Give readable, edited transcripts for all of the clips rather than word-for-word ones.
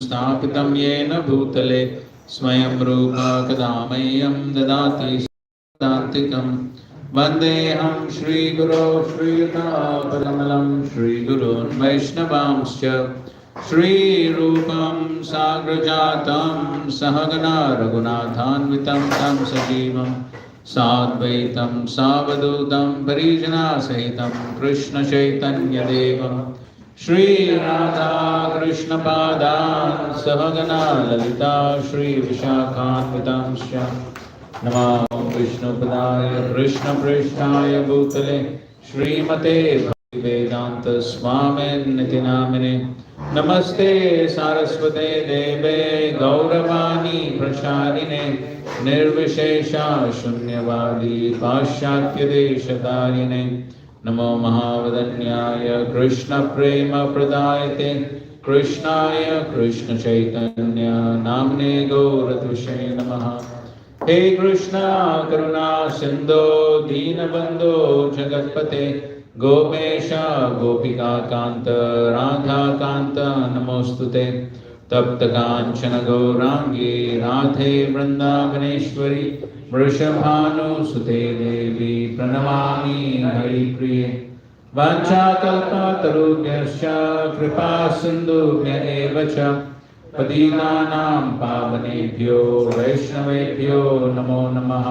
स्थापितं येन भूतले स्वयं रूपा कदा मह्यं ददाति दान्तिकं वन्देऽहं श्रीगुरो श्रीयुतापदकमलं श्रीगुरोन् वैष्णवांश्च श्रीरूपं साग्रजातं सहगना रघुनाथान्वितं तं सजीवं साद्वैतं सावधूतं परिजनासहितं कृष्णचैतन्यदेवं श्रीराधा कृष्णपादान् सहगना ललिता श्रीविशाखान्वितांश्च नमो विष्णुपदाय कृष्णपृष्ठाय भूतले श्रीमते भक्तिवेदान्तस्वामिन्निति नामिने नमस्ते सारस्वते देवे गौरवाणी प्रचारिणे निर्विशेषा शून्यवादी पाश्चात्यदेशतारिणे नमो महावदन्याय कृष्णप्रेमप्रदायते कृष्णाय कृष्णचैतन्य नाम्ने गौरतुषे नमः। हे कृष्णा करुणा सिंधो दीनबंधो जगत्पते गोपेश गोपिका कांत राधा कांत नमोस्तुते तप्त कांचन गौरांगी राधे वृंदावनेश्वरी वृषभानुसुते देवी प्रणमामि हरिप्रिये वाञ्छाकल्पतरुभ्यश्च कृपा सिन्धुभ्य एव च पतितानां पावनेभ्यो वैष्णवेभ्यो नमो नमः।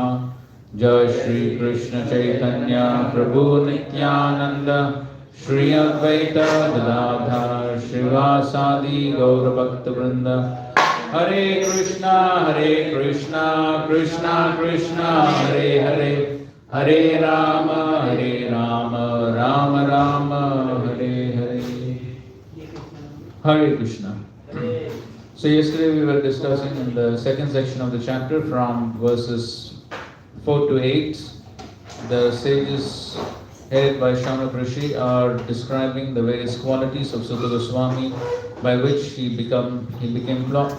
जय श्री कृष्ण चैतन्य प्रभु नित्यानंद श्री अद्वैत गदाधर श्रीवासादि गौरभक्तवृंद हरे Krishna Krishna Krishna Hare Hare Hare Ram Ram Ram Hare Hare. Hare Krishna. So yesterday we were discussing in the second section of the chapter from verses 4 to 8. The sages headed by Shaunaka Rishi are describing the various qualities of Sutta Goswami by which he became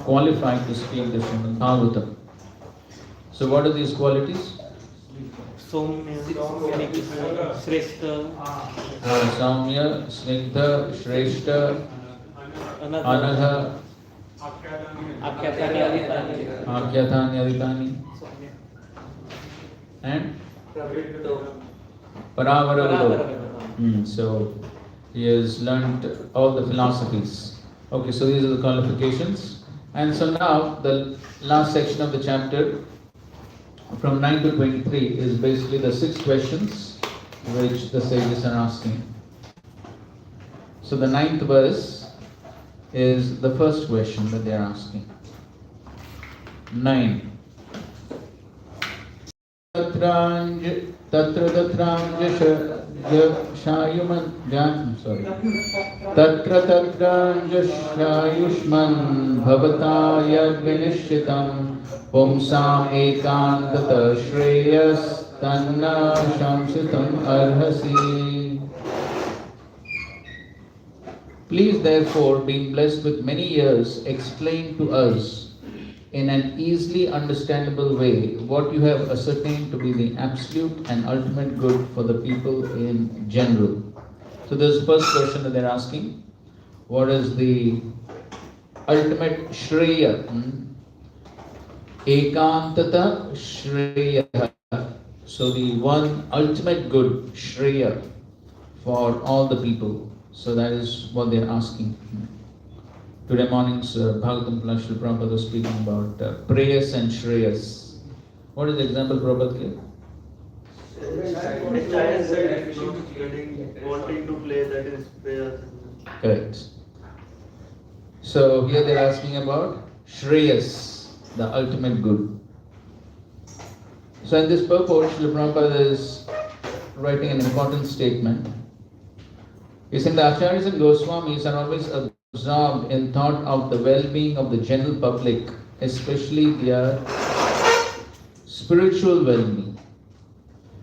qualified to speak the Srimad Bhagavatam. So what are these qualities? Saumya, Shrestha, Saumya, Snigdha, Shrestha, Anagha, Akhyatani Aditani, Akhyatani Aditani, and Paravaragado. So he has learnt all the philosophies. Okay, so these are the qualifications. And so now the last section of the chapter from 9 to 23 is basically the 6 questions which the sages are asking. So the 9th verse is the first question that they are asking. 9. Tatra tatranyashayushman bhavata yadvinishchitam pumsam ekantata shreyas tanna shamsitam arhasi. Please therefore, being blessed with many years, explain to us in an easily understandable way what you have ascertained to be the absolute and ultimate good for the people in general. So this is the first question that they're asking. What is the ultimate Shreya? Ekantata Shreya. So the one ultimate good, Shreya, for all the people. So that is what they're asking. Today morning's Bhagavatam class, Srila Prabhupada was speaking about prayers and shreyas. What is the example Prabhupada gave? Wanting to play, that is prayers. Correct. So here they're asking about shreyas, the ultimate good. So in this purport, Srila Prabhupada is writing an important statement. He's saying the Acharyas and Goswamis are always absorbed in thought of the well-being of the general public, especially their spiritual well-being.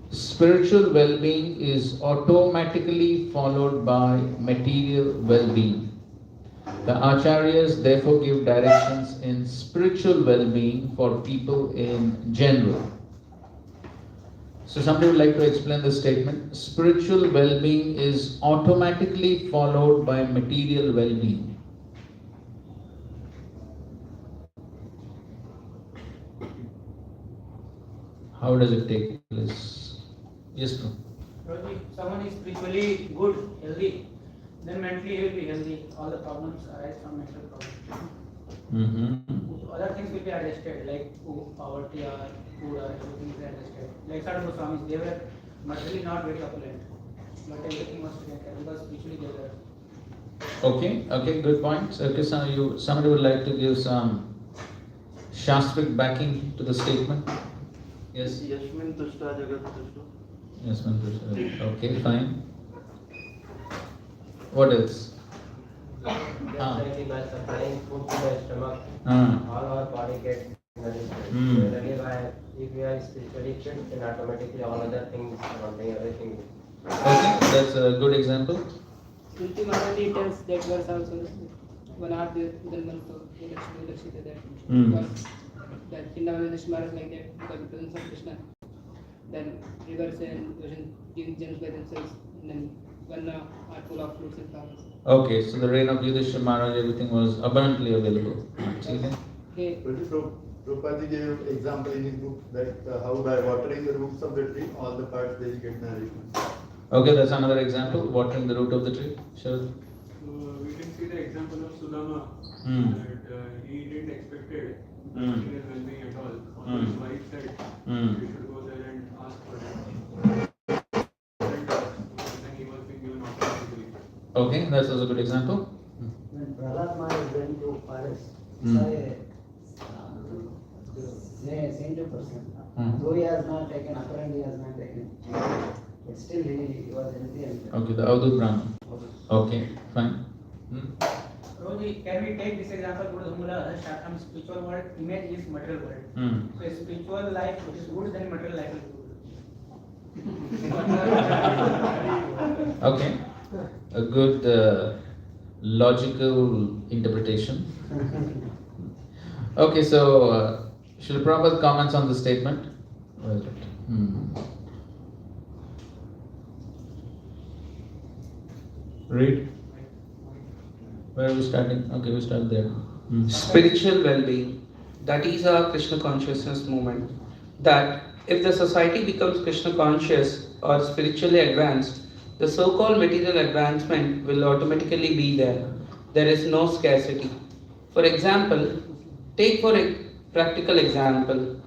Spiritual well-being is automatically followed by material well-being. The Acharyas therefore give directions in spiritual well-being for people in general. So somebody would like to explain this statement. Spiritual well-being is automatically followed by material well-being. how does it take place? Yes, bro. Because if someone is spiritually good, healthy, then mentally he will be healthy. All the problems arise from mental problems. Mm-hmm. So other things will be adjusted, like poverty or food or everything is adjusted. Like certain Goswamis, they were materially not very opulent, but everything was taken care because spiritually they were. Okay, good point. So, okay, somebody would like to give some Shastric backing to the statement? Yes? Yasmin Tushta Jagat Tushta. Yes, Manjush. Okay, fine. What else? Definitely by supplying food to the stomach, Ah. all our body gets nourished. Hmm. Similarly, if we are spiritually fit, then automatically all other things surrounding everything. Okay, that's a good example. Kunti Maharaji tells that verse also. One half the month of Lakshmi that. Hmm. Because that Chindavan Maharaj like that because of the presence of Krishna. Then rivers and ocean giving gems by themselves, and then one are full of fruits and flowers. Okay, so the reign of Yudhishthira Maharaj, everything was abundantly available. Okay. Hey, Prabhupada gave example in his book that how by watering the roots of the tree, all the parts they will get nourishment. Okay, that's another example. Watering the root of the tree. Sure. We can see the example of Sudama, Hmm. that he didn't expect it, Hmm. material well-being at all. Although his wife said Hmm. he should go there and ask for it. And then he was being given automatically. Okay, that's also a good example. When Prahlad Maharaj went to Paris, he Hmm. saw a saint person. Hmm. Though he has not taken, apparently he has not taken, but still he was healthy and Okay, the Avadut Brahman. Okay, fine. Hmm. Roji, can we take this example? Guru Dhamula, from spiritual world, image is material world. Hmm. So spiritual life is good, then material life is good. Okay, a good logical interpretation. Okay, so Srila Prabhupada comments on the statement. Where is it? Read. Where are we starting? Okay, we start there. Spiritual well-being, that is our Krishna consciousness movement. That if the society becomes Krishna conscious or spiritually advanced, the so-called material advancement will automatically be there. There is no scarcity. For example, take for a practical example,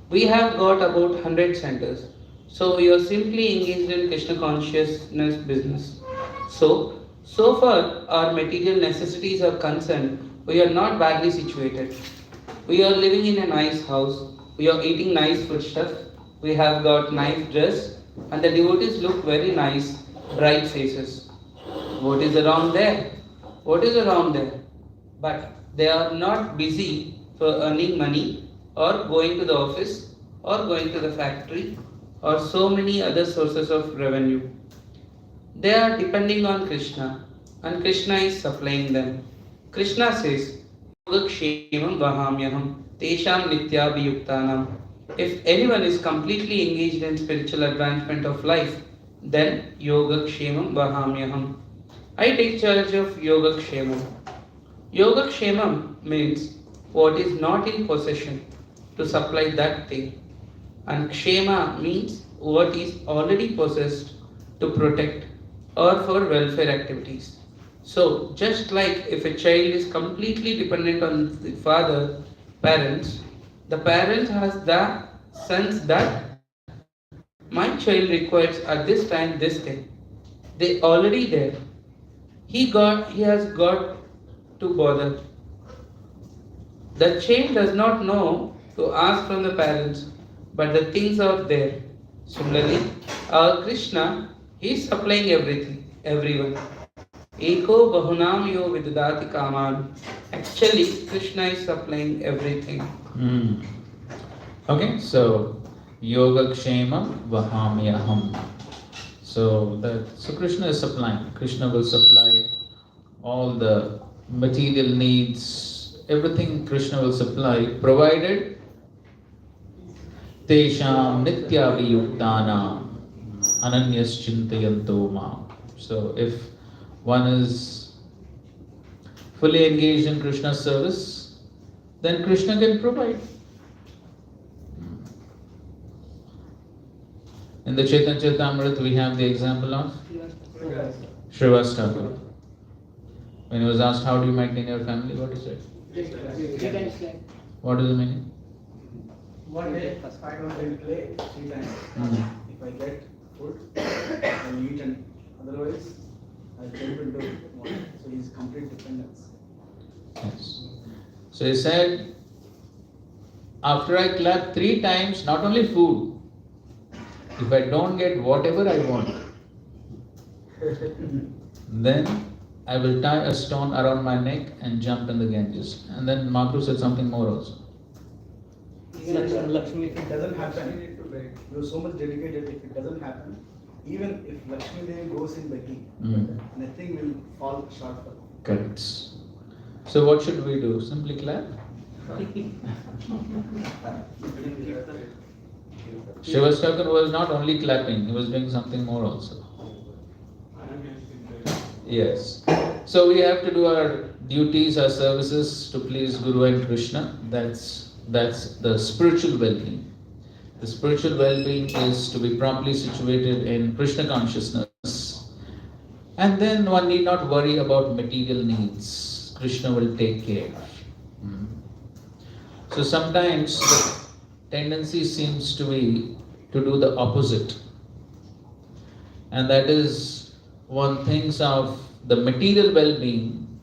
we have got about 100 centers. So we are simply engaged in Krishna consciousness business. So far our material necessities are concerned, we are not badly situated. We are living in a nice house, we are eating nice foodstuff, we have got nice dress, and the devotees look very nice, bright faces. What is around there? What is around there? But they are not busy for earning money or going to the office or going to the factory or so many other sources of revenue. They are depending on Krishna and Krishna is supplying them. Krishna says, Yogakshemam vahamyaham tesham nityabhiyuktanam. If anyone is completely engaged in spiritual advancement of life, then Yogakshemam vahamyaham. I take charge of Yogakshemam. Yogakshemam means what is not in possession, to supply that thing. And Kshema means what is already possessed, to protect or for welfare activities. So, just like if a child is completely dependent on the father, parents, the parent has the sense that my child requires at this time this thing. They already there. He has got to bother. The child does not know to ask from the parents, but the things are there. Similarly, our Krishna, he is supplying everything, everyone. Eko bahunam yo vidadati kaman. Actually, Krishna is supplying everything. Okay, so Yogakshemam Vahamyaham. So Krishna is supplying. Krishna will supply all the material needs, everything Krishna will supply, provided Tesham Nityaviyuktanam Ananyas Chintayanto Mam. So if one is fully engaged in Krishna's service, then Krishna can provide. In the Chaitanya Charitamrita, we have the example of Srivas Thakur. When he was asked, how do you maintain your family, what he said? 3 times like What is the meaning? One day, I don't play 3 times. If I get food, I eat, and otherwise, I jump into water. So he's complete dependence. Yes. So he said, after I clap 3 times, not only food, if I don't get whatever I want, then I will tie a stone around my neck and jump in the Ganges. And then Mahaprabhu said something more also. Lakshmi. If it doesn't happen, you're so much dedicated. If it doesn't happen, even if Lakshmi Devi goes in begging, nothing will fall short for you. Correct. So what should we do? Simply clap? Srivas Thakur was not only clapping, he was doing something more also. Yes. So we have to do our duties, our services to please Guru and Krishna. That's the spiritual well-being. The spiritual well-being is to be properly situated in Krishna consciousness. And then one need not worry about material needs. Krishna will take care. So sometimes the tendency seems to be to do the opposite. And that is, one thinks of the material well-being,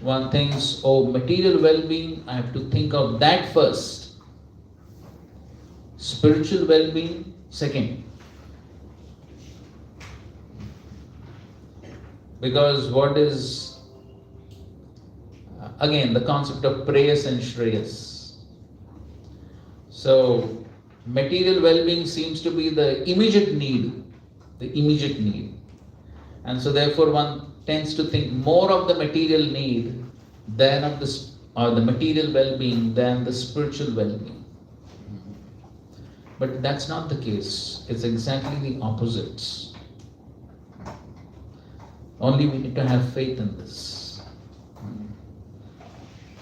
one thinks, oh, material well-being, I have to think of that first. Spiritual well-being, second. Because what is, again, the concept of prayas and shreyas. So, material well-being seems to be the immediate need. And so therefore one tends to think more of the material need than of the material well-being than the spiritual well-being. But that's not the case. It's exactly the opposite. Only we need to have faith in this.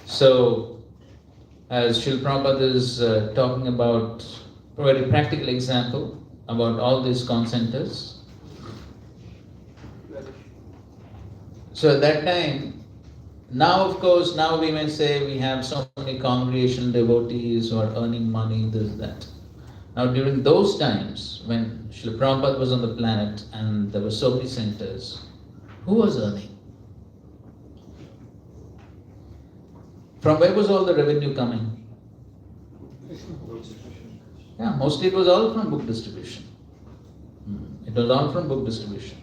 So, as Srila Prabhupada is talking about a very practical example about all these concenters. So at that time, now of course, now we may say we have so many congregational devotees who are earning money, this, that. Now during those times, when Srila Prabhupada was on the planet and there were so many centers, who was earning? From where was all the revenue coming? Yeah, mostly it was all from book distribution. It was all from book distribution.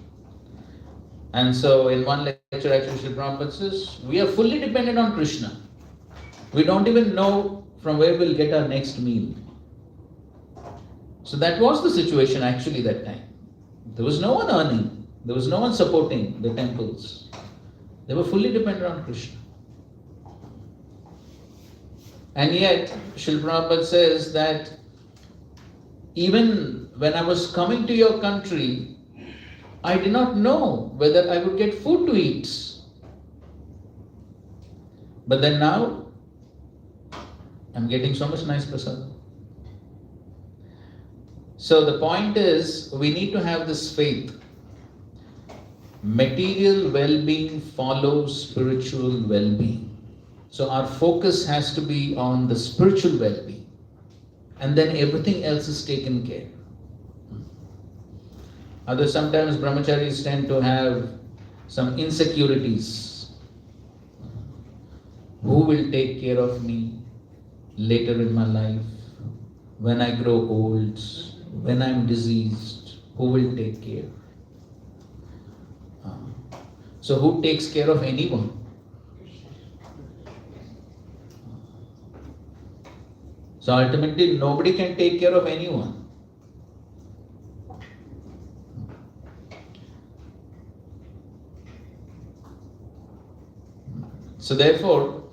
And so in one lecture actually Srila Prabhupada says, we are fully dependent on Krishna. We don't even know from where we'll get our next meal. So that was the situation actually that time. There was no one earning. There was no one supporting the temples. They were fully dependent on Krishna. And yet, Srila Prabhupada says that even when I was coming to your country, I did not know whether I would get food to eat. But then now, I'm getting so much nice prasad. So the point is, we need to have this faith. Material well-being follows spiritual well-being. So our focus has to be on the spiritual well-being. And then everything else is taken care. Although sometimes brahmacharis tend to have some insecurities. Who will take care of me later in my life? When I grow old? When I'm diseased? Who will take care? So who takes care of anyone? So ultimately nobody can take care of anyone. So therefore,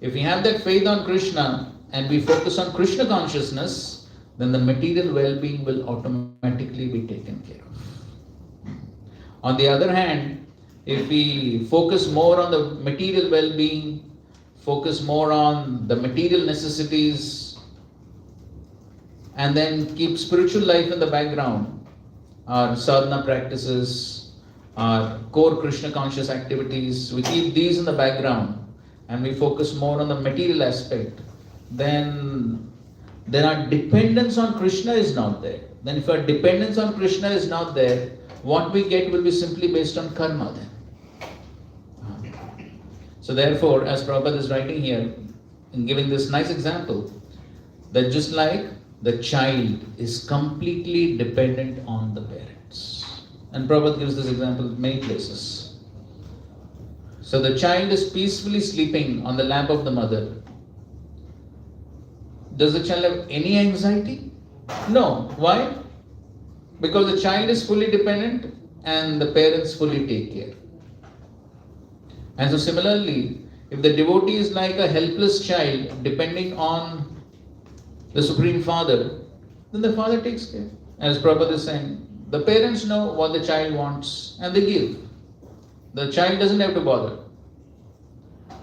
if we have that faith on Krishna and we focus on Krishna consciousness, then the material well-being will automatically be taken care of. On the other hand, if we focus more on the material well-being, focus more on the material necessities, and then keep spiritual life in the background, our sadhana practices, our core Krishna conscious activities, we keep these in the background and we focus more on the material aspect, then our dependence on Krishna is not there. Then if our dependence on Krishna is not there, what we get will be simply based on karma then. So therefore, as Prabhupada is writing here, in giving this nice example, that just like the child is completely dependent on the parents. And Prabhupada gives this example in many places. So the child is peacefully sleeping on the lap of the mother. Does the child have any anxiety? No. Why? Because the child is fully dependent and the parents fully take care. And so similarly, if the devotee is like a helpless child depending on the Supreme Father, then the Father takes care. As Prabhupada is saying, the parents know what the child wants and they give. The child doesn't have to bother.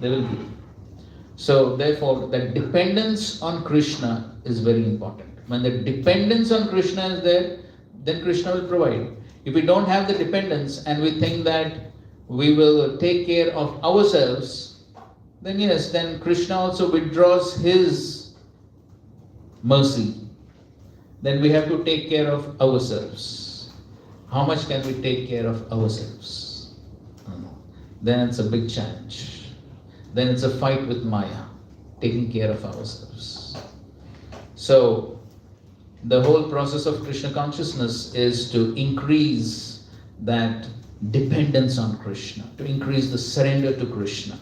They will give. So therefore, the dependence on Krishna is very important. When the dependence on Krishna is there, then Krishna will provide. If we don't have the dependence and we think that we will take care of ourselves, then yes, then Krishna also withdraws his mercy. Then we have to take care of ourselves. How much can we take care of ourselves? Then it's a big challenge. Then it's a fight with Maya, taking care of ourselves. So, the whole process of Krishna consciousness is to increase that dependence on Krishna, to increase the surrender to Krishna.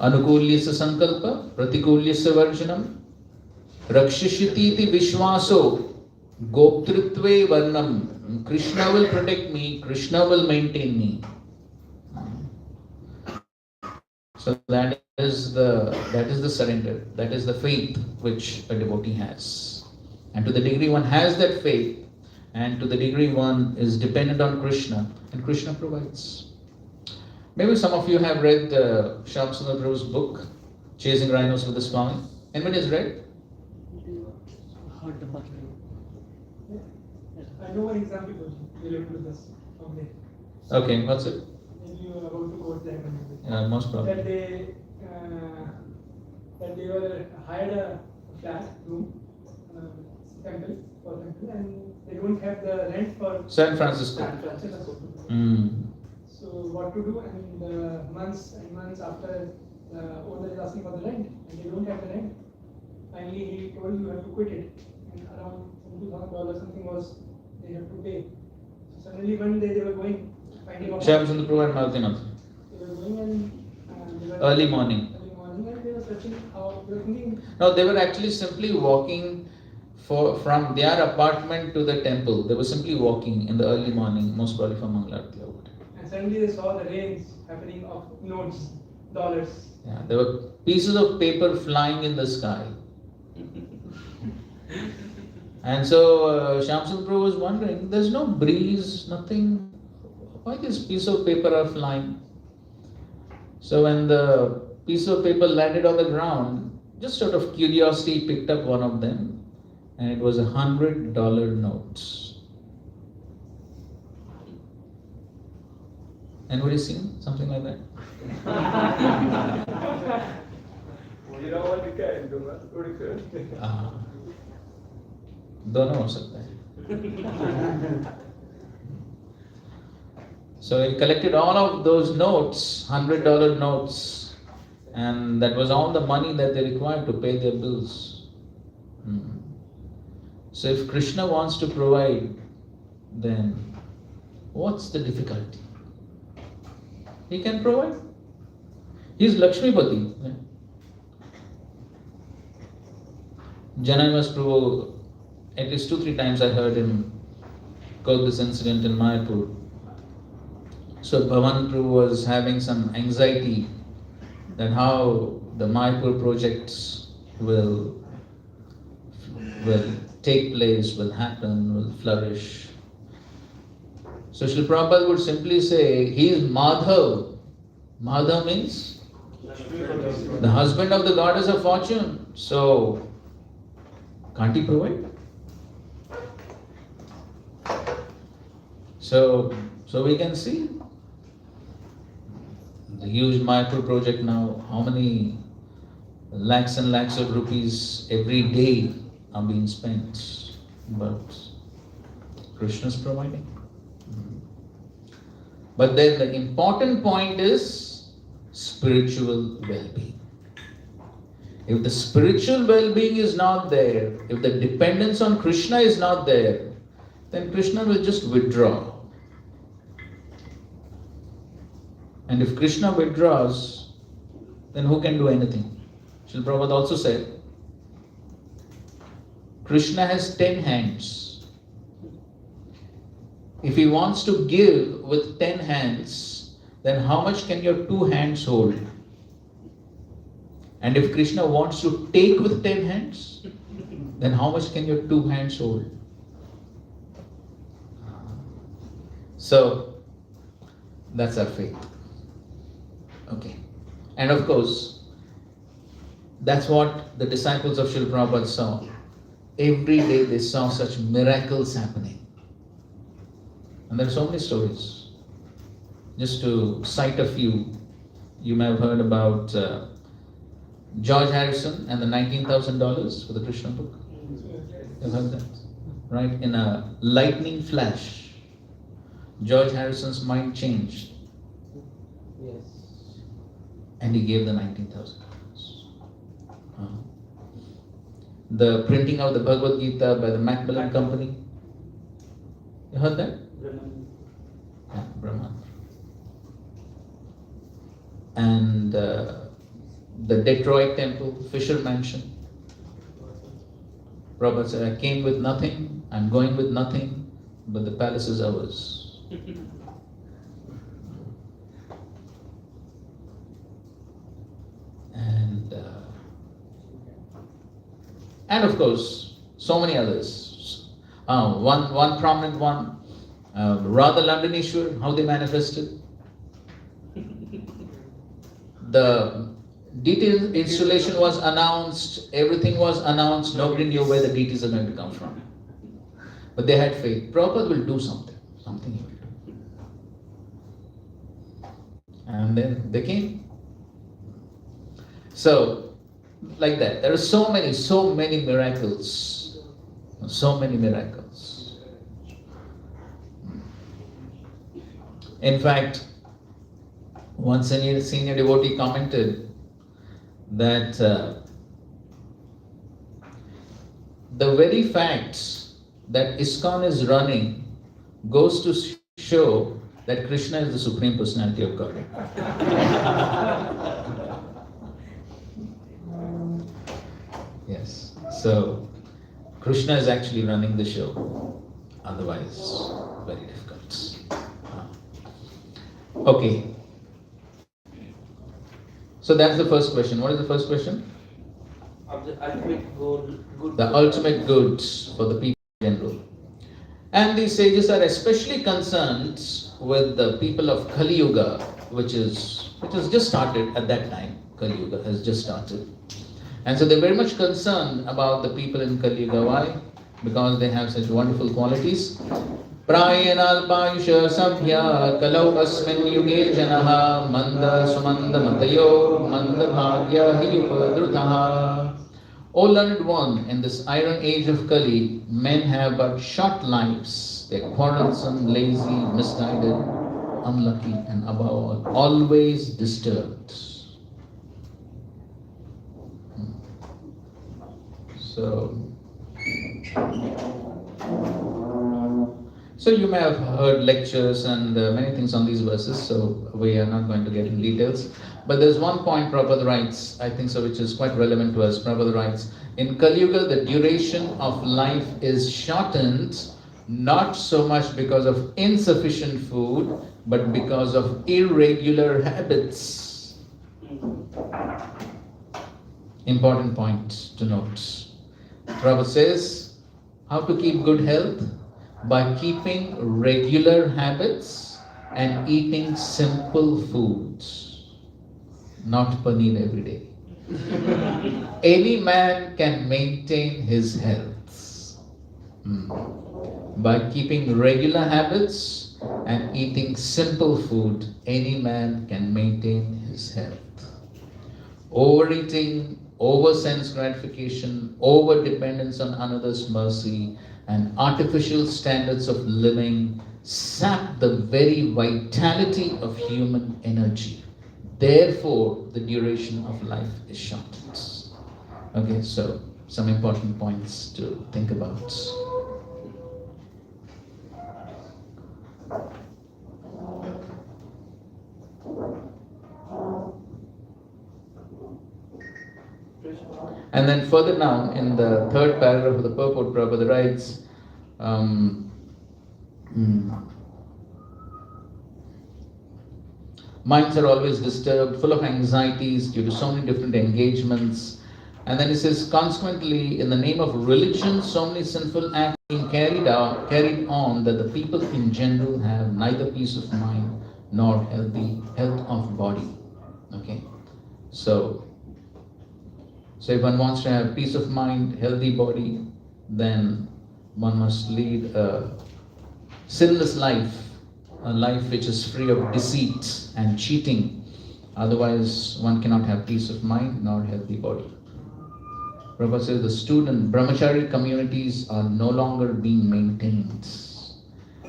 Anukulyasya sankalpa, pratikulyasya varjanam, rakshishititi vishwaso, goptritve varnam. Krishna will protect me, Krishna will maintain me. So that is the surrender, that is the faith which a devotee has. And to the degree one has that faith, and to the degree one is dependent on Krishna, and Krishna provides. Maybe some of you have read Shyam Sundar Prabhu's book, Chasing Rhinos with the Swami. Anybody has read? Heard the first time. I know one example related to this. Okay, what's it? Maybe you are about to quote them. Most probably. That they were hired a flat room, temple for temple, and they don't have the rent for San Francisco. San Francisco. So what to do? And months and months after, the owner is asking for the rent, and they don't have the rent. Finally, he told you have to quit it, and around $2,000 something was they have to pay. So suddenly one day they were going, finding out. Shyam Sundar Prabhu and Maltinath. They were going and they were Early morning. And they were searching how they were thinking. No, they were actually simply walking from their apartment to the temple. They were simply walking in the early morning, most probably from Mangalarti. And suddenly they saw the rains happening of notes, dollars. Yeah, there were pieces of paper flying in the sky. And so Shyam Sundar Prabhu was wondering, there's no breeze, nothing. Why these pieces of paper are flying? So when the piece of paper landed on the ground, just out of curiosity, picked up one of them, and it was $100 note. Anybody seen something like that? दोनों हो सकता है. So he collected all of those notes, $100 notes, and that was all the money that they required to pay their bills. So if Krishna wants to provide, then what's the difficulty? He can provide. He is Lakshmipati. Janaimas Prabhu, at least 2-3 times I heard him quote this incident in Mayapur. So Bhavan Prabhu was having some anxiety that how the Mayapur projects will take place, will happen, will flourish. So Srila Prabhupada would simply say, he is Madhav. Madhav means the husband of the goddess of fortune. So Can't he provide? So we can see the huge Mayapur project now, how many lakhs and lakhs of rupees every day are being spent, but Krishna is providing. But then the important point is spiritual well-being. If the spiritual well-being is not there, if the dependence on Krishna is not there, then Krishna will just withdraw. And if Krishna withdraws, then who can do anything? Srila Prabhupada also said, Krishna has 10 hands. If he wants to give with 10 hands, then how much can your 2 hands hold? And if Krishna wants to take with 10 hands, then how much can your 2 hands hold? So, that's our faith. Okay. And of course, that's what the disciples of Srila Prabhupada saw. Every day they saw such miracles happening. And there are so many stories. Just to cite a few, you may have heard about George Harrison and the $19,000 for the Krishna book. You've heard that? Right? In a lightning flash, George Harrison's mind changed. Yes. And he gave the $19,000. The printing of the Bhagavad Gita by the Macmillan Company. You heard that? Yeah, Brahman. And the Detroit Temple, Fisher Mansion. Prabhupada said, I came with nothing, I'm going with nothing, but the palace is ours. And of course, so many others. One prominent one, Radha Landaneshwar, how they manifested. The detailed installation was announced, everything was announced, nobody knew where the deities are going to come from. But they had faith. Prabhupada will do something he will do. And then they came. So, like that. There are so many miracles. So many miracles. In fact, one senior devotee commented that the very fact that ISKCON is running goes to show that Krishna is the Supreme Personality of Godhead. Yes. So, Krishna is actually running the show. Otherwise, very difficult. Okay. So that's the first question. What is the first question? Of the ultimate goal, good. The ultimate goods for the people in general. And these sages are especially concerned with the people of Kali Yuga, which has just started at that time. Kali Yuga has just started. And so they're very much concerned about the people in Kali Yuga. Why? Because they have such wonderful qualities. Prayanalpayusha sabhya kalau asmin yuge janaha manda sumanda matayo manda bhagya hiyupadrutaha. O learned one, in this iron age of Kali, men have but short lives. They're quarrelsome, lazy, misguided, unlucky, and above all, always disturbed. So you may have heard lectures and many things on these verses, so we are not going to get in details. But there's one point Prabhupada writes, I think so, which is quite relevant to us. Prabhupada writes, in Kali Yuga, the duration of life is shortened, not so much because of insufficient food, but because of irregular habits. Important point to note. Prabhupada says, how to keep good health? By keeping regular habits and eating simple foods, not paneer every day. any man can maintain his health by keeping regular habits and eating simple food. Any man can maintain his health. Overeating, over sense gratification, over dependence on another's mercy, and artificial standards of living sap the very vitality of human energy. Therefore, the duration of life is shortened. Okay, so some important points to think about. And then further down in the third paragraph of the purport, Prabhupada writes, minds are always disturbed, full of anxieties due to so many different engagements. And then he says, consequently, in the name of religion, so many sinful acts being carried on that the people in general have neither peace of mind nor health of body. Okay, so if one wants to have peace of mind, healthy body, then one must lead a sinless life, a life which is free of deceit and cheating. Otherwise, one cannot have peace of mind nor healthy body. Prabhupada says the student brahmachari communities are no longer being maintained,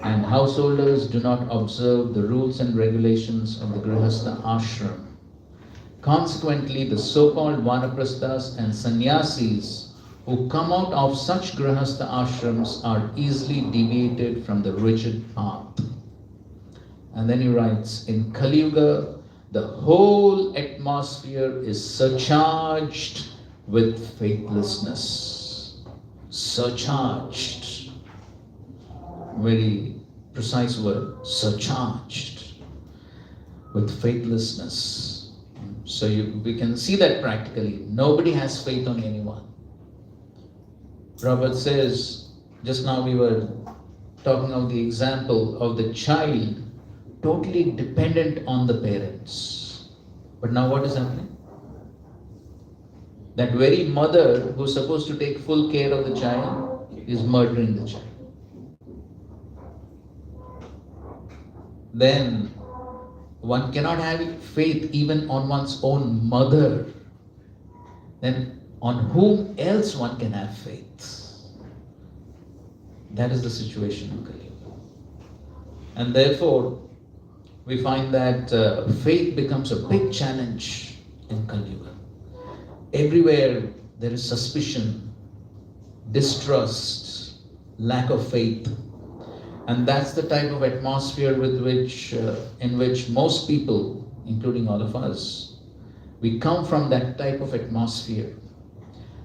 and householders do not observe the rules and regulations of the Grihastha ashram. Consequently, the so-called Vanaprasthas and Sannyasis who come out of such Grihastha ashrams are easily deviated from the rigid path. And then he writes, in Kali Yuga, the whole atmosphere is surcharged with faithlessness. Surcharged. Very precise word, surcharged with faithlessness. So we can see that practically. Nobody has faith on anyone. Prabhupada says, just now we were talking of the example of the child totally dependent on the parents. But now what is happening? That very mother who's supposed to take full care of the child is murdering the child. Then one cannot have faith even on one's own mother. Then on whom else one can have faith? That is the situation in Kali Yuga. And therefore, we find that faith becomes a big challenge in Kali Yuga. Everywhere there is suspicion, distrust, lack of faith. And that's the type of atmosphere in which most people, including all of us, we come from that type of atmosphere.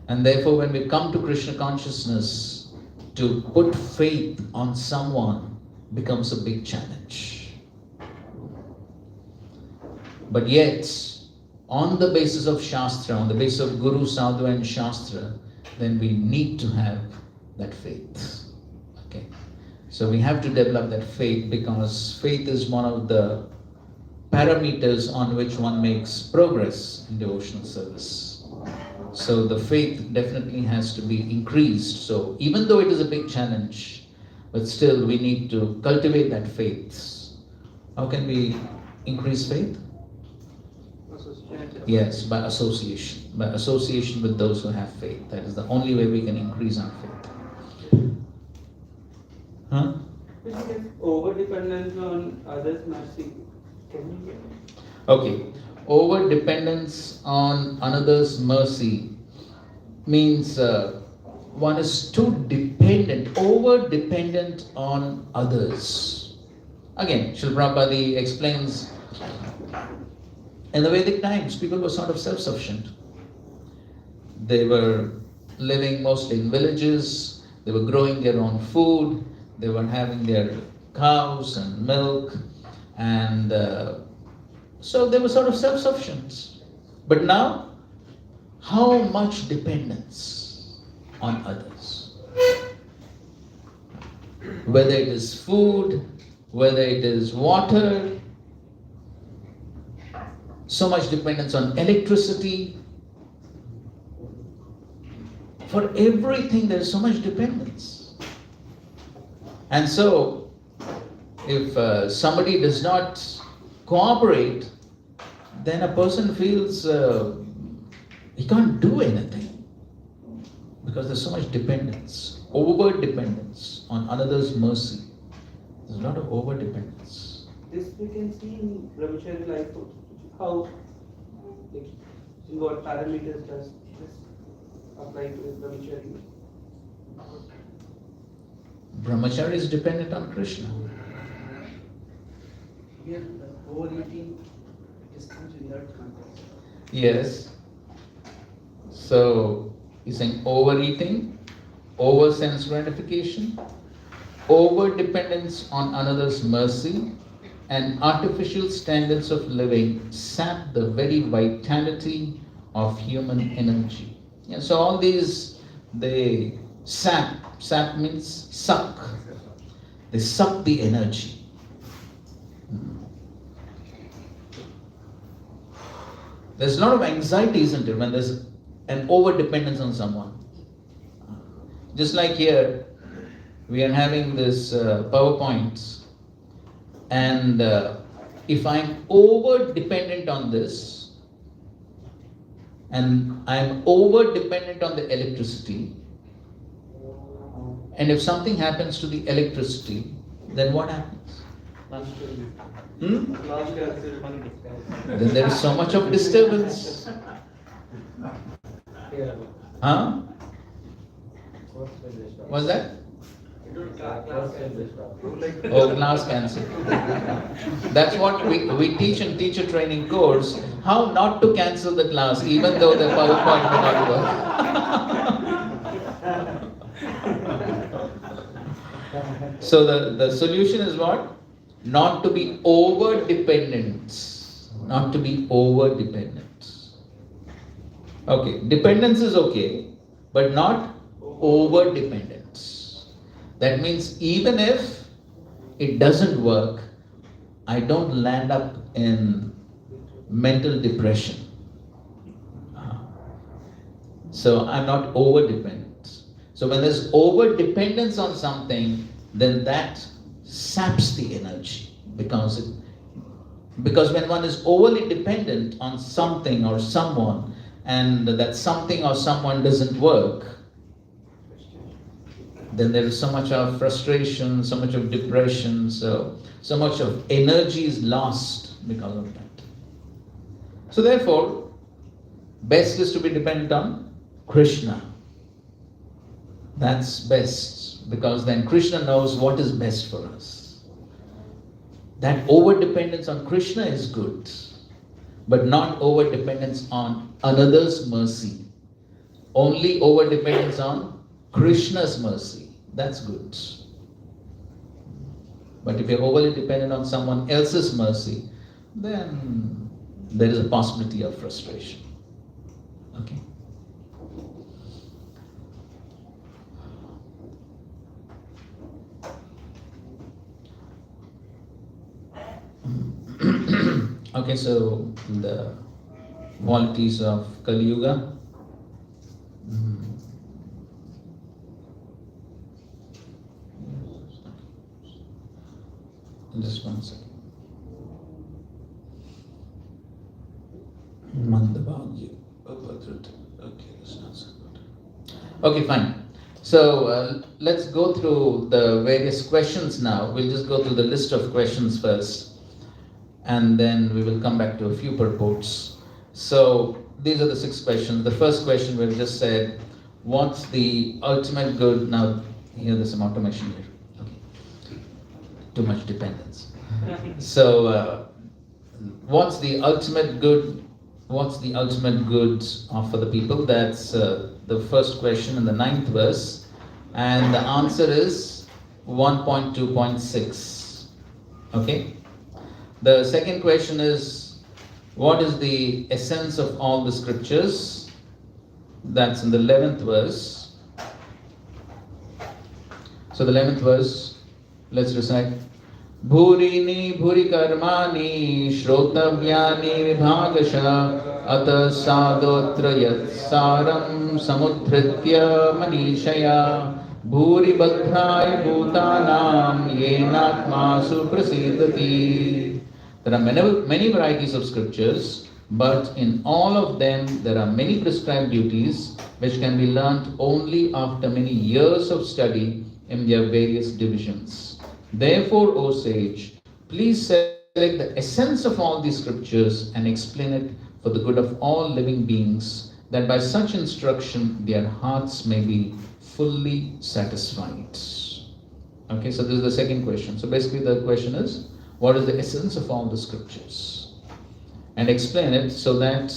And therefore, when we come to Krishna consciousness, to put faith on someone becomes a big challenge. But yet, on the basis of Shastra, on the basis of Guru, Sadhu and Shastra, then we need to have that faith. Okay. So we have to develop that faith, because faith is one of the parameters on which one makes progress in devotional service. So the faith definitely has to be increased. So even though it is a big challenge, but still we need to cultivate that faith. How can we increase faith? Yes, by association. By association with those who have faith. That is the only way we can increase our faith. Huh? Over-dependence on others' mercy. Can you get it? Okay. Over dependence on another's mercy means one is too dependent, over dependent on others. Again, Srila Prabhupada explains, in the Vedic times, people were sort of self-sufficient. They were living mostly in villages, they were growing their own food, they were having their cows and milk, and so they were sort of self-sufficient. But now, how much dependence on others? Whether it is food, whether it is water, so much dependence on electricity. For everything, there is so much dependence. And so, if somebody does not cooperate, then a person feels he can't do anything. Because there's so much dependence, over dependence on another's mercy. There's a lot of over dependence. This we can see in brahmachari life also. How, like, in what parameters does this apply to brahmachari? Brahmachari is dependent on Krishna. Here, the overeating, it is comes in that context. Yes. So, he's saying overeating, over sense gratification, over dependence on another's mercy, and artificial standards of living sap the very vitality of human energy. Yeah, so all these, they sap. Sap means suck. They suck the energy. There's a lot of anxiety, isn't it, when there's an over dependence on someone. Just like here, we are having this PowerPoints, and if I'm over dependent on this, and I'm over dependent on the electricity, and if something happens to the electricity, then what happens? Then there is so much of disturbance. Huh? What's that? Oh, class cancel. That's what we teach in teacher training course, how not to cancel the class even though the PowerPoint may not work. So the solution is what? Not to be over dependent. Not to be over dependent. Okay, dependence is okay, but not over dependence. That means even if it doesn't work, I don't land up in mental depression. So I'm not over dependent. So when there's over dependence on something, then that saps the energy, because when one is overly dependent on something or someone, and that something or someone doesn't work, then there is so much of frustration, so much of depression, so much of energy is lost because of that. So therefore, best is to be dependent on Krishna. That's best, because then Krishna knows what is best for us. That over-dependence on Krishna is good, but not over-dependence on another's mercy. Only over-dependence on Krishna's mercy. That's good. But if you're overly dependent on someone else's mercy, then there is a possibility of frustration. Okay? Okay, so the qualities of Kali Yuga. Just one second. Mandabhagya. Okay, that's not so good. Okay, fine. So let's go through the various questions now. We'll just go through the list of questions first, and then we will come back to a few purports. So these are the 6 questions. The first question we've just said, what's the ultimate good? Now, here there's some automation here. Okay. Too much dependence. So, what's the ultimate good? What's the ultimate good for the people? That's the first question in the 9th verse. And the answer is 1.2.6. Okay? The second question is, what is the essence of all the scriptures? That's in the 11th verse. So the 11th verse, let's recite. भूरीनि भूरि कर्माणि श्रोतव्यानि विभागशः अतः साधोऽत्र यत्सारं समुद्धृत्य मनीषया भूरि बद्धाय भूतानां येनात्मासु प्रसीदति. There are many varieties of scriptures, but in all of them there are many prescribed duties which can be learnt only after many years of study in their various divisions. Therefore, O sage, please select the essence of all these scriptures and explain it for the good of all living beings, that by such instruction their hearts may be fully satisfied. Okay, so this is the second question. So basically the question is, what is the essence of all the scriptures? And explain it so that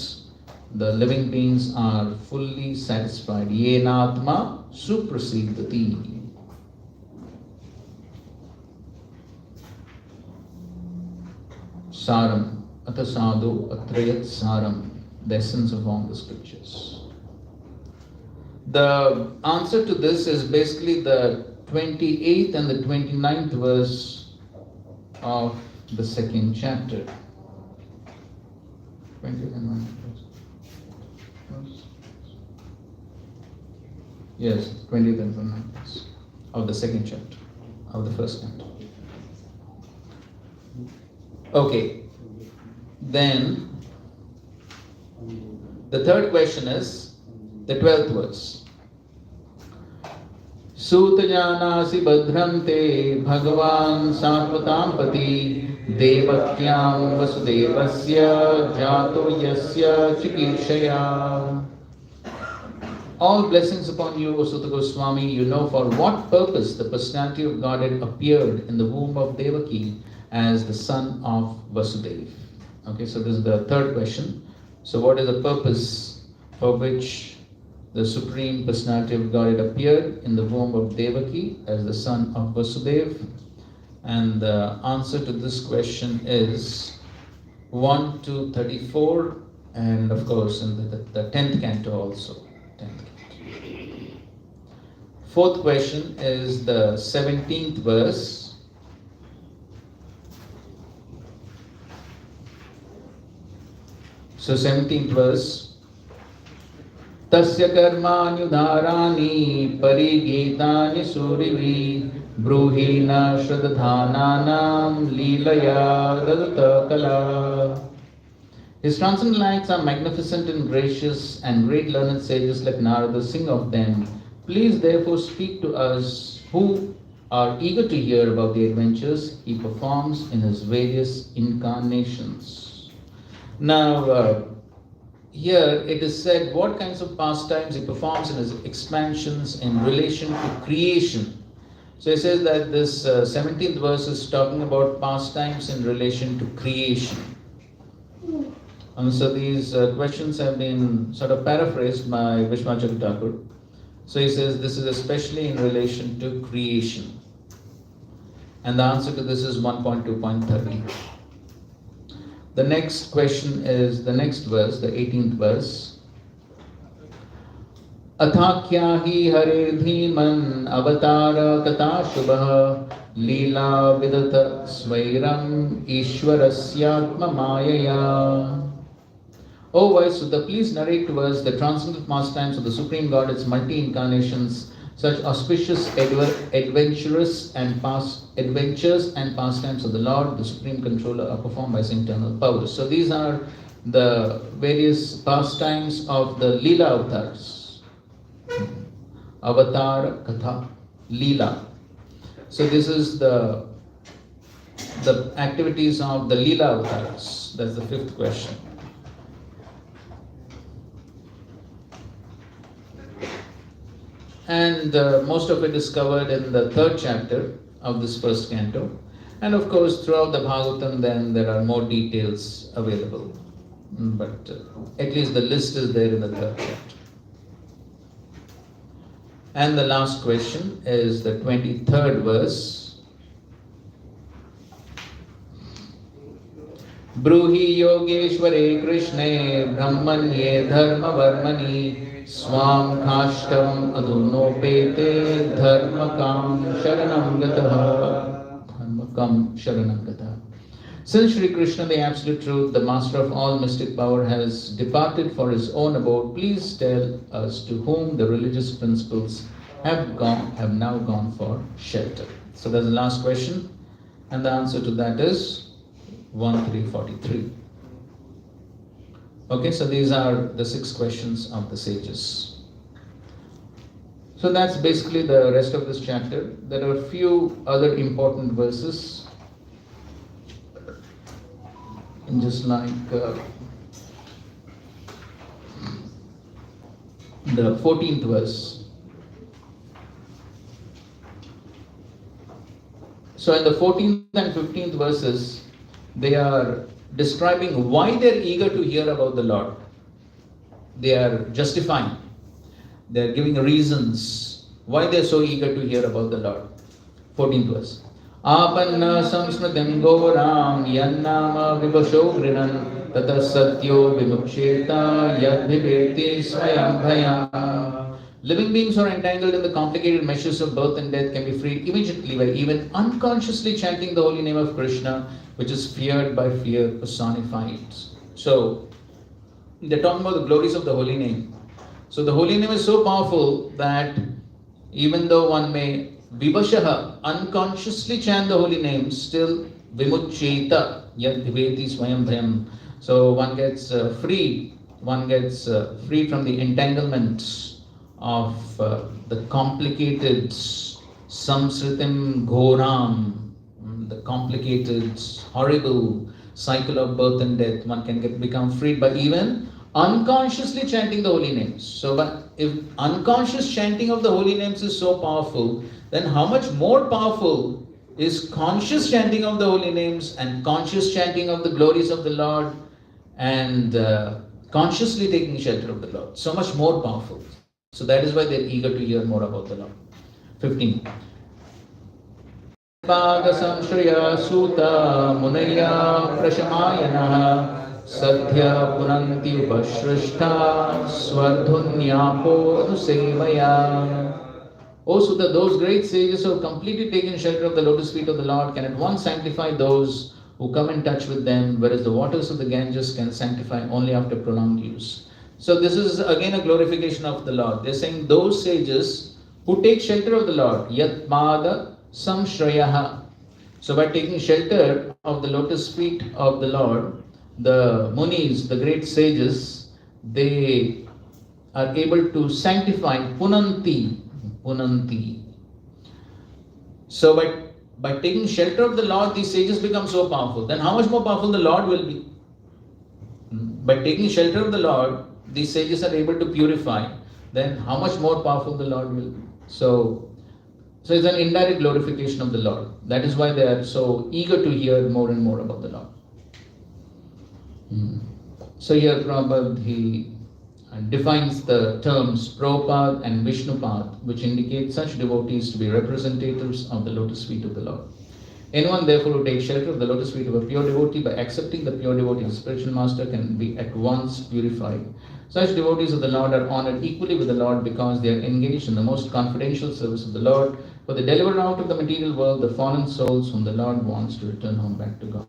the living beings are fully satisfied. Yenatma suprasidati. Saram, atasado, atrayat saram, the essence of all the scriptures. The answer to this is basically the 28th and the 29th verse of the second chapter. 20th and 29th. Yes, 20th and 29th of the second chapter of the first canto. Okay, then the third question is the 12th verse. Sutajanasi badhrante bhagavan satvatam pati devakyam vasudevasya jato yasya chikirshaya. All blessings upon you, O Suta Goswami. You know for what purpose the personality of Godhead appeared in the womb of Devaki as the son of Vasudeva. Okay, so this is the third question. So what is the purpose for which the Supreme Personality of Godhead appeared in the womb of Devaki as the son of Vasudeva? And the answer to this question is 1 to 34, and of course in the 10th canto also. 10th canto. Fourth question is the 17th verse. So 17th verse. Tasya karmanyudharani parigitani surivi bruhina shradhananam leelaya radata kala. His transcendental acts are magnificent and gracious, and great learned sages like Narada sing of them. Please therefore speak to us who are eager to hear about the adventures he performs in his various incarnations. Now, here it is said what kinds of pastimes he performs in his expansions in relation to creation. So he says that this 17th verse is talking about pastimes in relation to creation. And so these questions have been sort of paraphrased by Vishwacharya Thakur. So he says this is especially in relation to creation. And the answer to this is 1.2.30. The next question is the next verse, the 18th verse. Athakya hi hare dhiman avatara kata shubha leela vidata svairam ishwarasyatma mayaya. O wise Sutta, please narrate to us the transcendental pastimes of the Supreme God, its multi-incarnations, such auspicious adventures and pastimes of the Lord, the Supreme Controller, are performed by his internal powers. So these are the various pastimes of the Leela avatars. Avatar, Katha, Leela. So this is the activities of the Leela avatars. That's the fifth question. And most of it is covered in the third chapter of this first canto. And of course, throughout the Bhagavatam, then there are more details available. But at least the list is there in the third chapter. And the last question is the 23rd verse. Bruhi Yogeshware Krishne Brahmanye Dharma Varmani Swam Kashtam Adunopete Dharmakam Sharanam Gataha. come Sharanam Gata. Since Sri Krishna, the Absolute Truth, the Master of all mystic power, has departed for his own abode, please tell us to whom the religious principles have now gone for shelter. So that's the last question, and the answer to that is 1343. Okay, so these are the 6 questions of the sages. So that's basically the rest of this chapter. There are a few other important verses. And just like the 14th verse. So in the 14th and 15th verses, they are describing why they're eager to hear about the Lord. They are justifying. They are giving reasons why they are so eager to hear about the Lord. 14th verse. Apanna samsmritim goram yannama vibhasho grinan tata satyo vimuksheta yadvibheti swayam bhaya. Living beings who are entangled in the complicated meshes of birth and death can be freed immediately by even unconsciously chanting the holy name of Krishna, which is feared by fear personified. So, they're talking about the glories of the holy name. So the holy name is so powerful that even though one may vibhashaha, unconsciously chant the holy name, still vimuccheta yad dhiveti swayam bhayam. So one gets freed from the entanglements of the complicated samsritim ghoram, the complicated, horrible cycle of birth and death. One can become freed by even unconsciously chanting the holy names. So, but if unconscious chanting of the holy names is so powerful, then how much more powerful is conscious chanting of the holy names and conscious chanting of the glories of the Lord and consciously taking shelter of the Lord? So much more powerful. So that is why they are eager to hear more about the Lord. 15. Samshraya Suta Munaya Prashamayana Sadhya Punanti Upashrishta Swardhunyapo Nusevaya. O Sutta, those great sages who have completely taken shelter of the lotus feet of the Lord can at once sanctify those who come in touch with them, whereas the waters of the Ganges can sanctify only after prolonged use. So this is again a glorification of the Lord. They're saying those sages who take shelter of the Lord, Yatmada Samshrayaha. So by taking shelter of the lotus feet of the Lord, the Munis, the great sages, they are able to sanctify Punanti. So by taking shelter of the Lord, these sages become so powerful. Then how much more powerful the Lord will be? By taking shelter of the Lord, these sages are able to purify. Then how much more powerful the Lord will be? So it's an indirect glorification of the Lord. That is why they are so eager to hear more and more about the Lord. So here Prabhupada, he defines the terms Prabhupada and Vishnupad, which indicate such devotees to be representatives of the lotus feet of the Lord. Anyone therefore who takes shelter of the lotus feet of a pure devotee by accepting the pure devotee as spiritual master can be at once purified. Such devotees of the Lord are honored equally with the Lord because they are engaged in the most confidential service of the Lord, for they deliver out of the material world the fallen souls whom the Lord wants to return home back to God.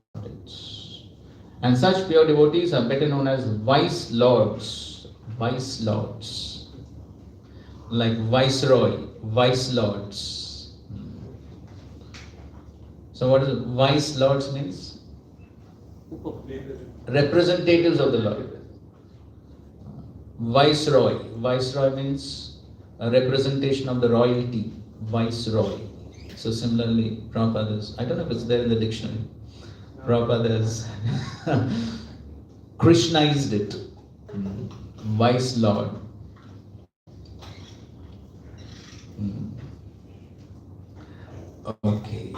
And such pure devotees are better known as vice lords, like viceroy, vice lords. So what does vice lords means? Representatives of the Lord. Viceroy means a representation of the royalty, viceroy. So similarly, Prabhupada is, I don't know if it's there in the dictionary. Prabhupada has Krishnized it. Vice Lord. Okay.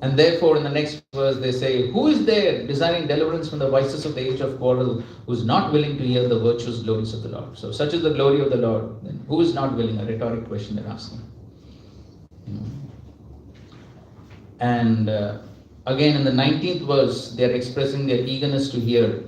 And therefore, in the next verse, they say, who is there desiring deliverance from the vices of the age of quarrel, who is not willing to hear the virtuous glories of the Lord? So, such is the glory of the Lord. Then who is not willing? A rhetoric question they're asking. And again, in the 19th verse, they are expressing their eagerness to hear.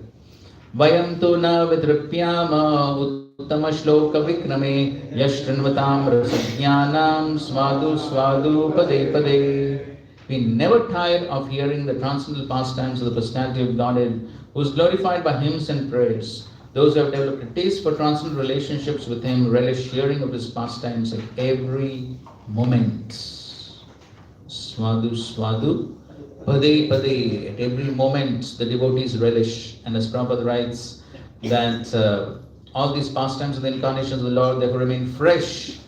Vayam tu na vidripyama uttama shloka vikrame yashrinvatam rasajnanam svadu svadu pade pade. We never tire of hearing the transcendental pastimes of the personality of Godhead, who is glorified by hymns and prayers. Those who have developed a taste for transcendental relationships with him relish hearing of his pastimes at every moment. Swadu, swadu, pade, pade. At every moment, the devotees relish. And as Prabhupada writes, that all these pastimes of the incarnations of the Lord therefore remain fresh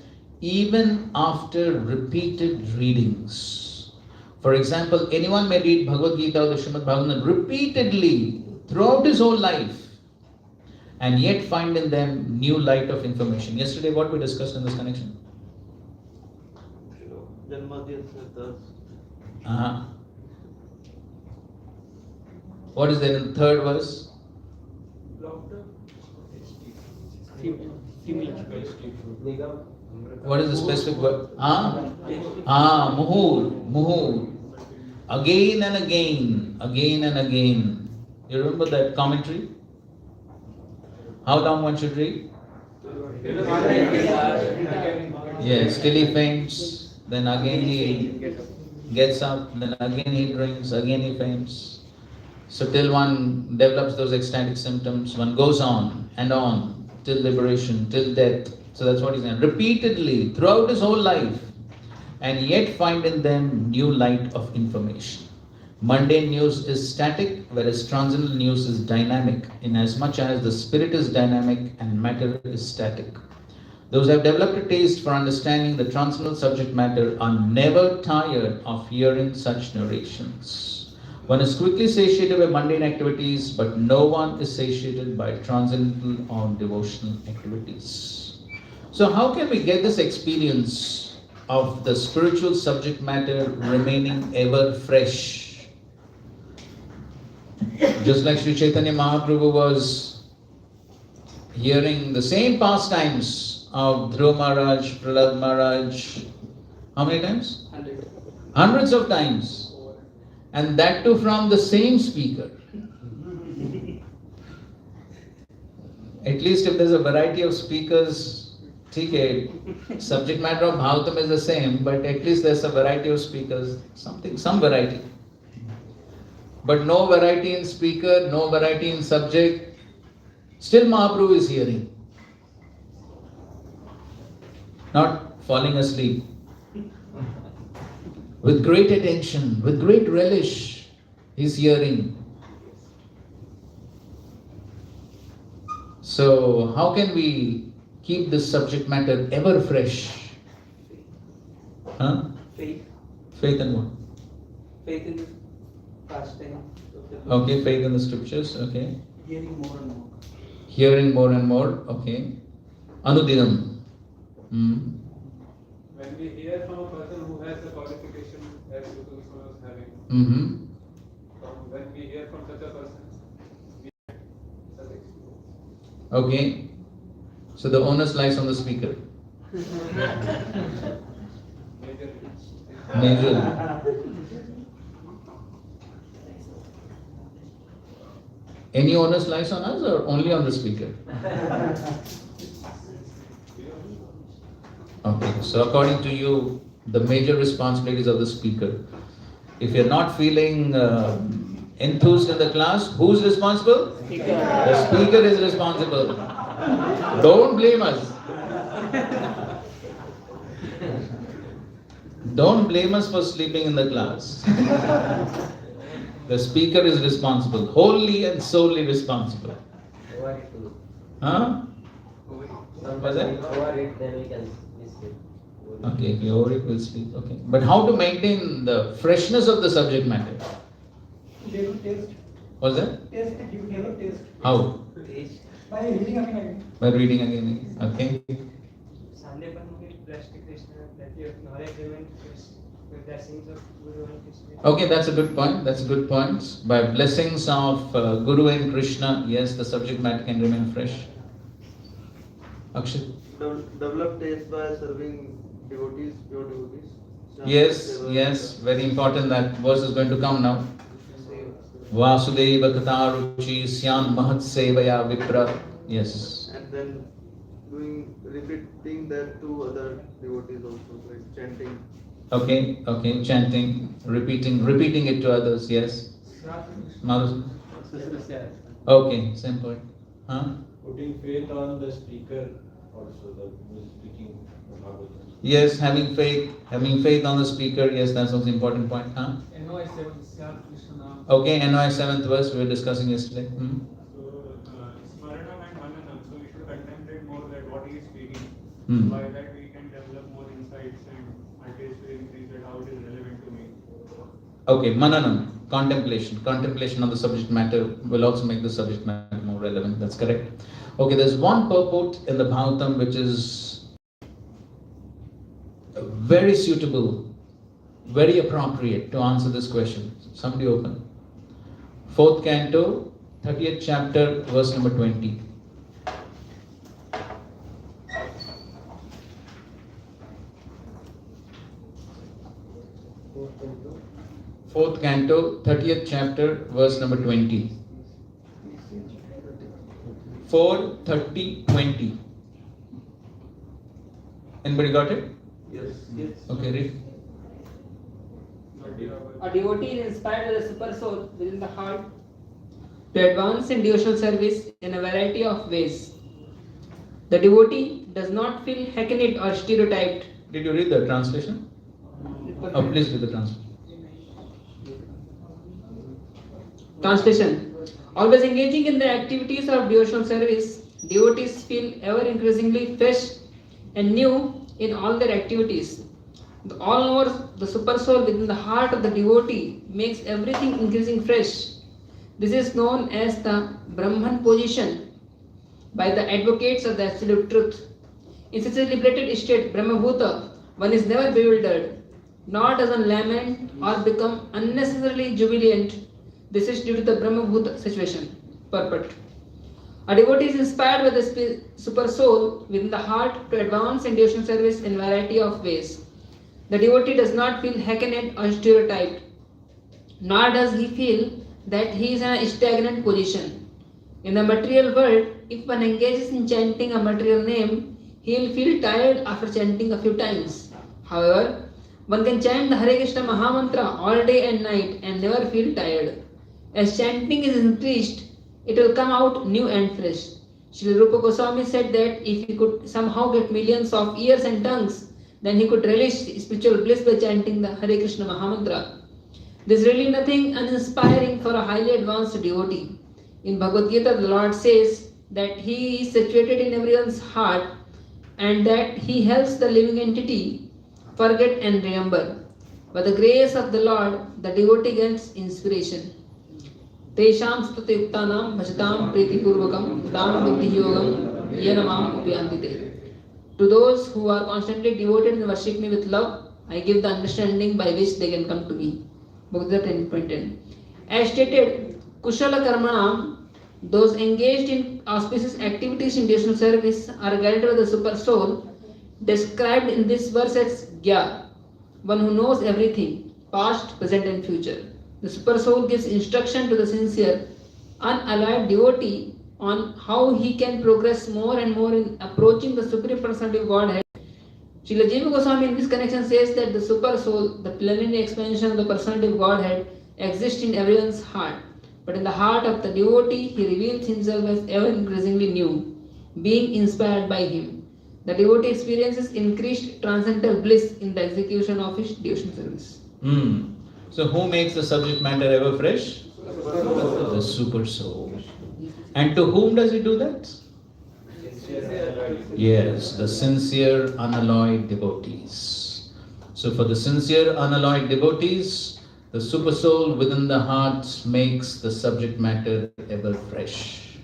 even after repeated readings. For example, anyone may read Bhagavad Gita or the Srimad Bhagavatam repeatedly throughout his whole life and yet find in them new light of information. Yesterday, what we discussed in this connection? What is there in the third verse? What is the specific word? Muhur. Again and again, again and again. You remember that commentary? How long one should read? Yes, till he faints, then again he gets up, then again he drinks, again he faints. So till one develops those ecstatic symptoms, one goes on till liberation, till death. So that's what he's saying. Repeatedly, throughout his whole life, and yet find in them new light of information. Mundane news is static, whereas transcendental news is dynamic, inasmuch as the spirit is dynamic and matter is static. Those who have developed a taste for understanding the transcendental subject matter are never tired of hearing such narrations. One is quickly satiated by mundane activities, but no one is satiated by transcendental or devotional activities. So how can we get this experience of the spiritual subject matter remaining ever fresh? Just like Sri Chaitanya Mahaprabhu was hearing the same pastimes of Dhruva Maharaj, Prahlad Maharaj, how many times? Hundreds of times. And that too from the same speaker. At least if there's a variety of speakers, subject matter of Bhagavatam is the same, but at least there's a variety of speakers, some variety. But no variety in speaker, no variety in subject. Still Mahaprabhu is hearing. Not falling asleep. With great attention, with great relish, he's hearing. So how can we keep this subject matter ever fresh? Faith. Faith in what? Faith in the pastime. Okay, faith in the scriptures, okay. Hearing more and more. Hearing more and more, okay. Anudinam. When we hear from a person who has the qualification as Guru Goswami was having, when we hear from such a person, we have such experience. Okay. So the onus lies on the speaker. Major. Any onus lies on us or only on the speaker? Okay, so according to you, the major responsibilities of the speaker. If you're not feeling enthused in the class, who's responsible? The speaker is responsible. Don't blame us. Don't blame us for sleeping in the class. The speaker is responsible, wholly and solely responsible. Huh? What's that? Over it, then we can sleep. Okay, if you over it, we'll sleep. Okay. But how to maintain the freshness of the subject matter? Develop taste. What's that? Taste. You develop taste. How? By reading again. By reading again. Okay. Sunday but drastic Krishna that your knowledge remains with blessings of Guru and Krishna. Okay, that's a good point. That's a good point. By blessings of Guru and Krishna, yes, the subject matter can remain fresh. Akshay? Develop taste by serving devotees, pure devotees. Yes, very important. That verse is going to come now. Vasudeva Kataruchi Syan Mahat Sevaya Vipra. Yes. And then repeating that to other devotees also, like chanting. Okay, chanting, repeating it to others, yes. Madhu? Okay, simple. Huh? Putting faith on the speaker also, the who is speaking the Bhagavatam. Yes, having faith on the speaker, yes, that's also important point, huh? NOI 7, Syar Krishna. Okay, NOI 7th verse we were discussing yesterday. So, Smaranam and Mananam, so we should contemplate more that what he is speaking. Hmm. By that we can develop more insights and my taste will increase that how it is relevant to me. Okay, mananam, contemplation of the subject matter will also make the subject matter more relevant, that's correct. Okay, there's one purport in the Bhagavatam which is very suitable, very appropriate to answer this question. Somebody open. 4th canto, 30th chapter, verse number 20. Fourth canto, 30th chapter, verse number 20. 4, 30, 20. Anybody got it? Yes. Okay, read. A devotee is inspired by the super soul within the heart to advance in devotional service in a variety of ways. The devotee does not feel hackneyed or stereotyped. Did you read the translation? Oh, please read the translation. Translation. Always engaging in the activities of devotional service, devotees feel ever increasingly fresh and new in all their activities. All over the super soul within the heart of the devotee makes everything increasing fresh. This is known as the Brahman position by the advocates of the absolute truth. In such a liberated state, Brahmabhuta, one is never bewildered, nor does one lament or become unnecessarily jubilant. This is due to the Brahmabhuta situation. Purport. A devotee is inspired by the super soul within the heart to advance in devotional service in variety of ways. The devotee does not feel hackneyed or stereotyped, nor does he feel that he is in a stagnant position. In the material world, if one engages in chanting a material name, he will feel tired after chanting a few times. However, one can chant the Hare Krishna Mahamantra all day and night and never feel tired. As chanting is increased, it will come out new and fresh. Srila Rupa Goswami said that if he could somehow get millions of ears and tongues, then he could relish spiritual bliss by chanting the Hare Krishna Mahamantra. There is really nothing uninspiring for a highly advanced devotee. In Bhagavad Gita, the Lord says that He is situated in everyone's heart and that He helps the living entity forget and remember. By the grace of the Lord, the devotee gets inspiration. Tesham statayuktanam bhajatam pritipurvakam tam buddhi yogam yenamam upyantite. To those who are constantly devoted and worship me with love, I give the understanding by which they can come to me. Bhagavad Gita 10.10. As stated, Kushala Karmanam, those engaged in auspicious activities in devotional service are guided by the super soul, described in this verse as Gya, one who knows everything, past, present and future. The super soul gives instruction to the sincere, unalloyed devotee on how he can progress more and more in approaching the Supreme Personality of Godhead. Srila Jiva Goswami in this connection says that the super soul, the plenary expansion of the Personality of Godhead, exists in everyone's heart. But in the heart of the devotee, he reveals himself as ever increasingly new, being inspired by him. The devotee experiences increased transcendental bliss in the execution of his devotional service. So who makes the subject matter ever fresh? The super soul. And to whom does he do that? Yes, the sincere, unalloyed devotees. So for the sincere, unalloyed devotees, the super soul within the heart makes the subject matter ever fresh.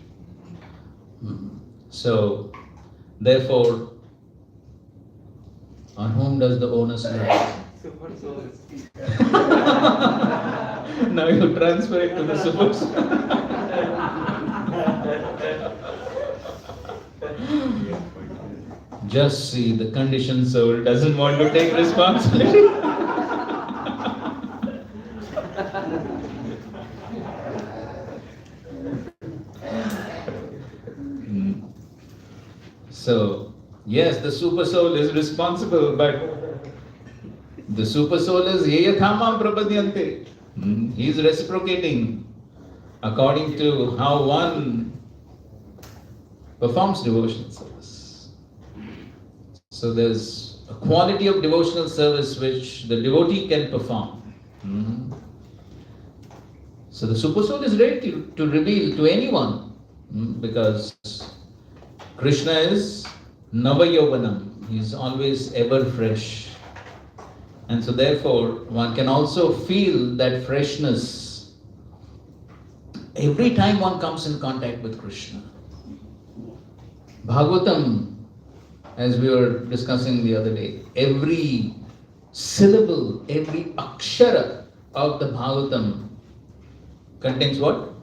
So, therefore, on whom does the onus lie? Super soul. Now you transfer it to the super soul. Just see, the conditioned soul doesn't want to take responsibility. So, yes, the super soul is responsible, but The super soul is yeyathamam prapadyante. He is reciprocating according to how one performs devotional service. So there's a quality of devotional service which the devotee can perform. So the super soul is ready to reveal to anyone, because Krishna is Navayovanam. He is always ever fresh. And so therefore one can also feel that freshness every time one comes in contact with Krishna. Bhagavatam, as we were discussing the other day, every syllable, every akshara of the Bhagavatam contains what?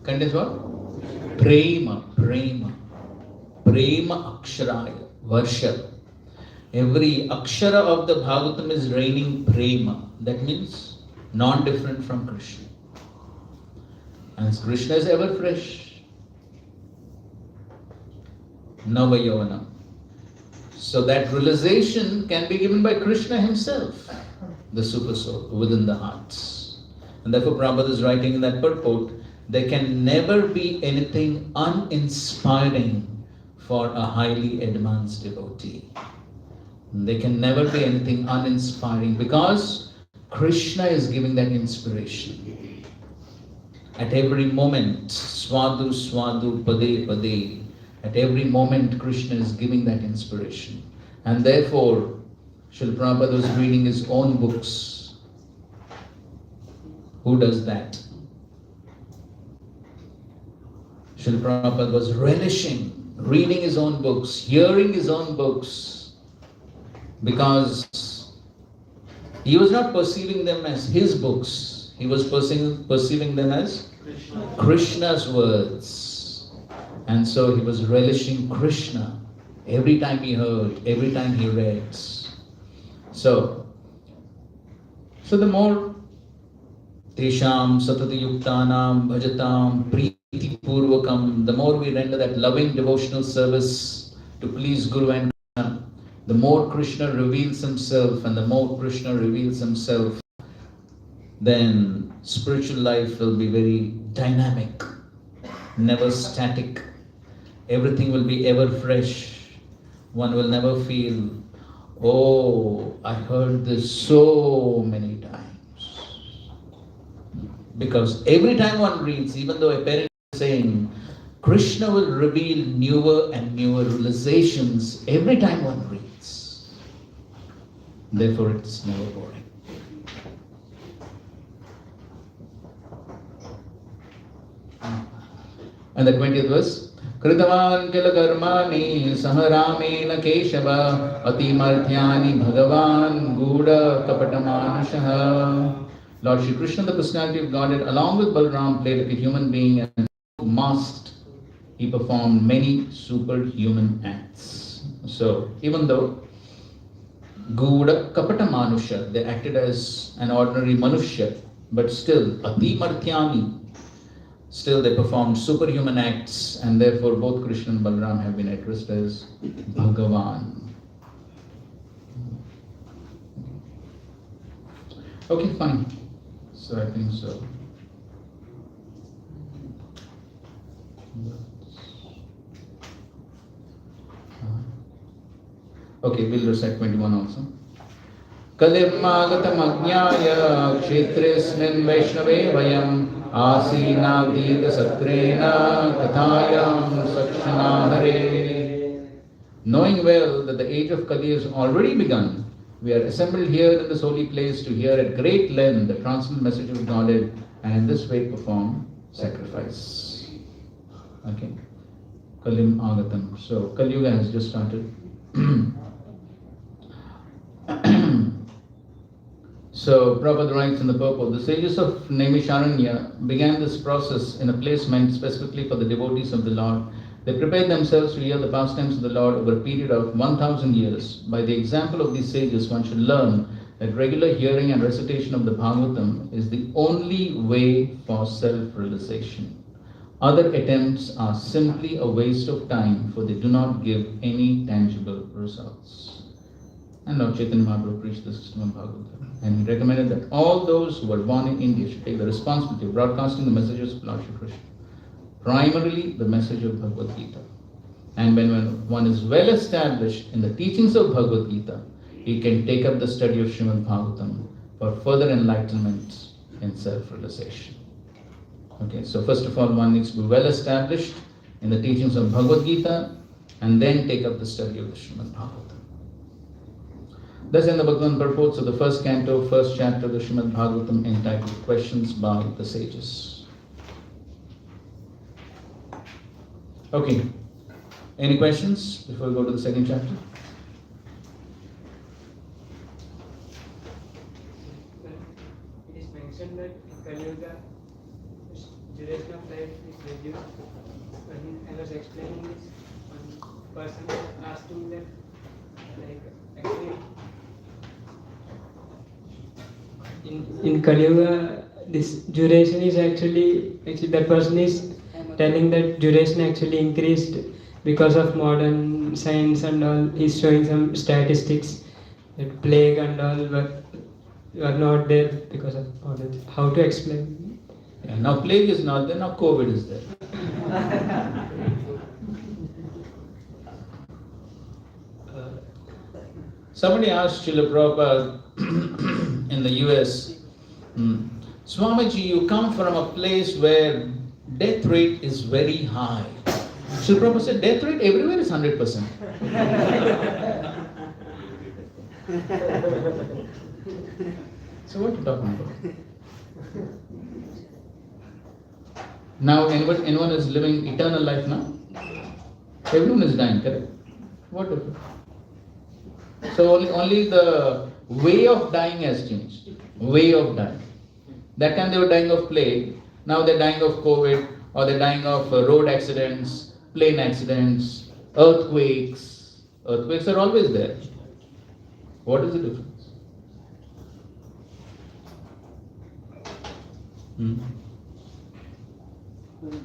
Contains what? Prema, prema. Prema aksharaya, varsha. Every akshara of the Bhagavatam is raining prema. That means non-different from Krishna. And Krishna is ever fresh. Navayavana. So that realization can be given by Krishna himself, the super soul within the hearts. And therefore Prabhupada is writing in that purport, there can never be anything uninspiring for a highly advanced devotee. There can never be anything uninspiring because Krishna is giving that inspiration. At every moment, swadu swadu pade pade. At every moment, Krishna is giving that inspiration. And therefore, Srila Prabhupada was reading his own books. Who does that? Srila Prabhupada was relishing reading his own books, hearing his own books, because he was not perceiving them as his books. He was perceiving them as Krishna's words. And so he was relishing Krishna every time he heard, every time he read. So the more Tesham Satati Yuktanam Bhajatam Priti Purvakam, the more we render that loving devotional service to please Guru and Krishna, the more Krishna reveals himself, and the more Krishna reveals himself, then spiritual life will be very dynamic, never static. Everything will be ever fresh. One will never feel, oh, I heard this so many times. Because every time one reads, even though a parent is saying, Krishna will reveal newer and newer realizations every time one reads. Therefore, it's never boring. And the 20th verse. Kritavan kila karmani saharamena keshava atimarthyani bhagavan guda kapatamanashaha. Lord Shri Krishna, the personality of Godhead, along with Balram, played like a human being and masked. He performed many superhuman acts. So, even though Guda Kapata Manusha, they acted as an ordinary Manushya, but still, Atimarthyani, still they performed superhuman acts, and therefore both Krishna and Balram have been addressed as Bhagavan. Okay, fine. So I think so. Okay, we'll recite 21 also. Kalimagatam ajnaya kshetresmin vaishnave vayam asinagdita satrena kathayam sakshana hare. Knowing well that the age of Kali has already begun, we are assembled here in this holy place to hear at great length the transcendental message of Godhead, and in this way perform sacrifice. Okay. Kalim Agatam. So Kali Yuga has just started. So Prabhupada writes in the purport, the sages of Naimisharanya began this process in a place meant specifically for the devotees of the Lord. They prepared themselves to hear the pastimes of the Lord over a period of 1000 years. By the example of these sages, one should learn that regular hearing and recitation of the Bhagavatam is the only way for self-realization. Other attempts are simply a waste of time, for they do not give any tangible results. And Lord Chaitanya Mahaprabhu preached the system of Bhagavatam. And he recommended that all those who were born in India should take the responsibility of broadcasting the messages of Lord Shri Krishna. Primarily the message of Bhagavad Gita. And when one is well established in the teachings of Bhagavad Gita, he can take up the study of Srimad Bhagavatam for further enlightenment in self-realization. Okay, so first of all, one needs to be well established in the teachings of Bhagavad Gita and then take up the study of the Srimad Bhagavatam. Thus, in the Bhagavatam purports of the first canto, first chapter of the Srimad Bhagavatam entitled Questions by the Sages. Okay, any questions before we go to the second chapter? It is mentioned that in Kali Yuga, duration of life is reduced. When I was explaining this, one person asked me that, like, actually, in Kali Yuga, this duration is actually that person is telling that duration actually increased because of modern science and all. He's showing some statistics that plague and all were not there because of modern. How to explain? Yeah, now plague is not there, now COVID is there. Somebody asked Srila Prabhupada in the US, Swamiji, you come from a place where death rate is very high. Srila Prabhupada said, death rate everywhere is 100%. So what are you talking about? Now anyone is living eternal life now? Everyone is dying, correct? What difference? So only the way of dying has changed. Way of dying. That time they were dying of plague, now they're dying of COVID, or they're dying of road accidents, plane accidents, earthquakes. Earthquakes are always there. What is the difference?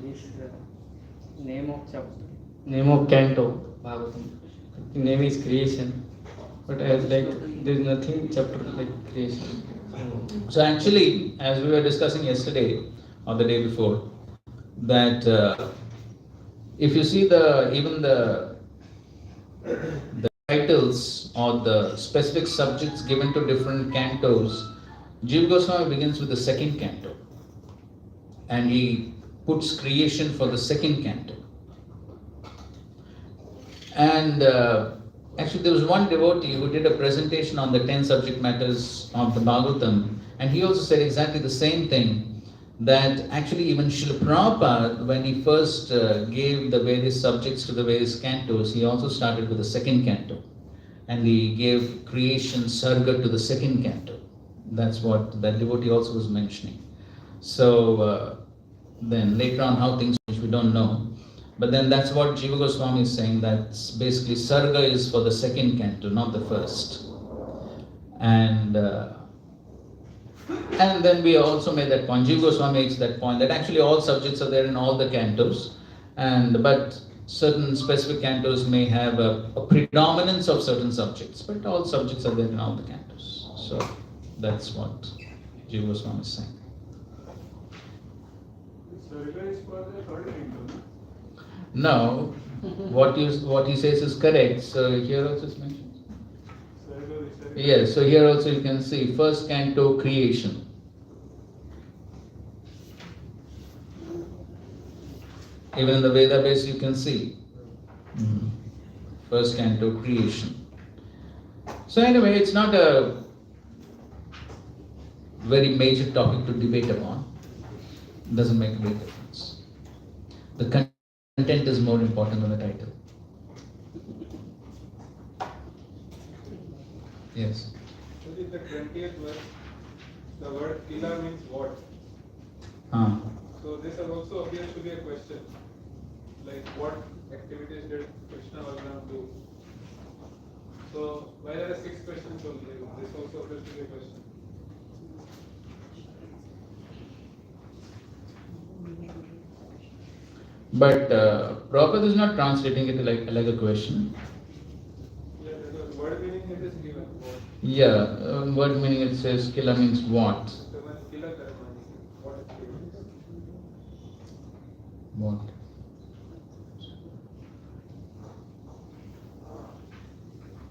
This name of chapter, name of canto, Bhagavatam. The name is creation, but as like there is nothing chapter like creation. So actually, as we were discussing yesterday or the day before, that if you see even the titles or the specific subjects given to different cantos, Jiva Goswami begins with the second canto, and he puts creation for the second canto. And actually there was one devotee who did a presentation on the 10 subject matters of the Bhagavatam, and he also said exactly the same thing, that actually even Srila Prabhupada, when he first gave the various subjects to the various cantos, he also started with the second canto, and he gave creation sarga to the second canto. That's what that devotee also was mentioning. So then later on how things change, we don't know. But then that's what Jiva Goswami is saying, that basically sarga is for the second canto, not the first. And then we also made that point, Jiva Goswami makes that point, that actually all subjects are there in all the cantos, but certain specific cantos may have a predominance of certain subjects, but all subjects are there in all the cantos. So that's what Jiva Goswami is saying. Sarga is for the third kingdom. No, what he says is correct. So here also it's mentioned. Yes, so here also you can see first canto creation. Even in the Veda base you can see first canto creation. So anyway, it's not a very major topic to debate upon. It doesn't make a big difference. The content is more important than the title. Yes. So in the 20th verse, the word kila means what? So this also appears to be a question. Like what activities did Krishna Balaram do? So why there are 6 questions only? This also appears to be a question. But Prabhupada is not translating it like a question. Yeah, because word meaning it is given. Yeah, word meaning it says kila means what? Kila karmani. What activities? What?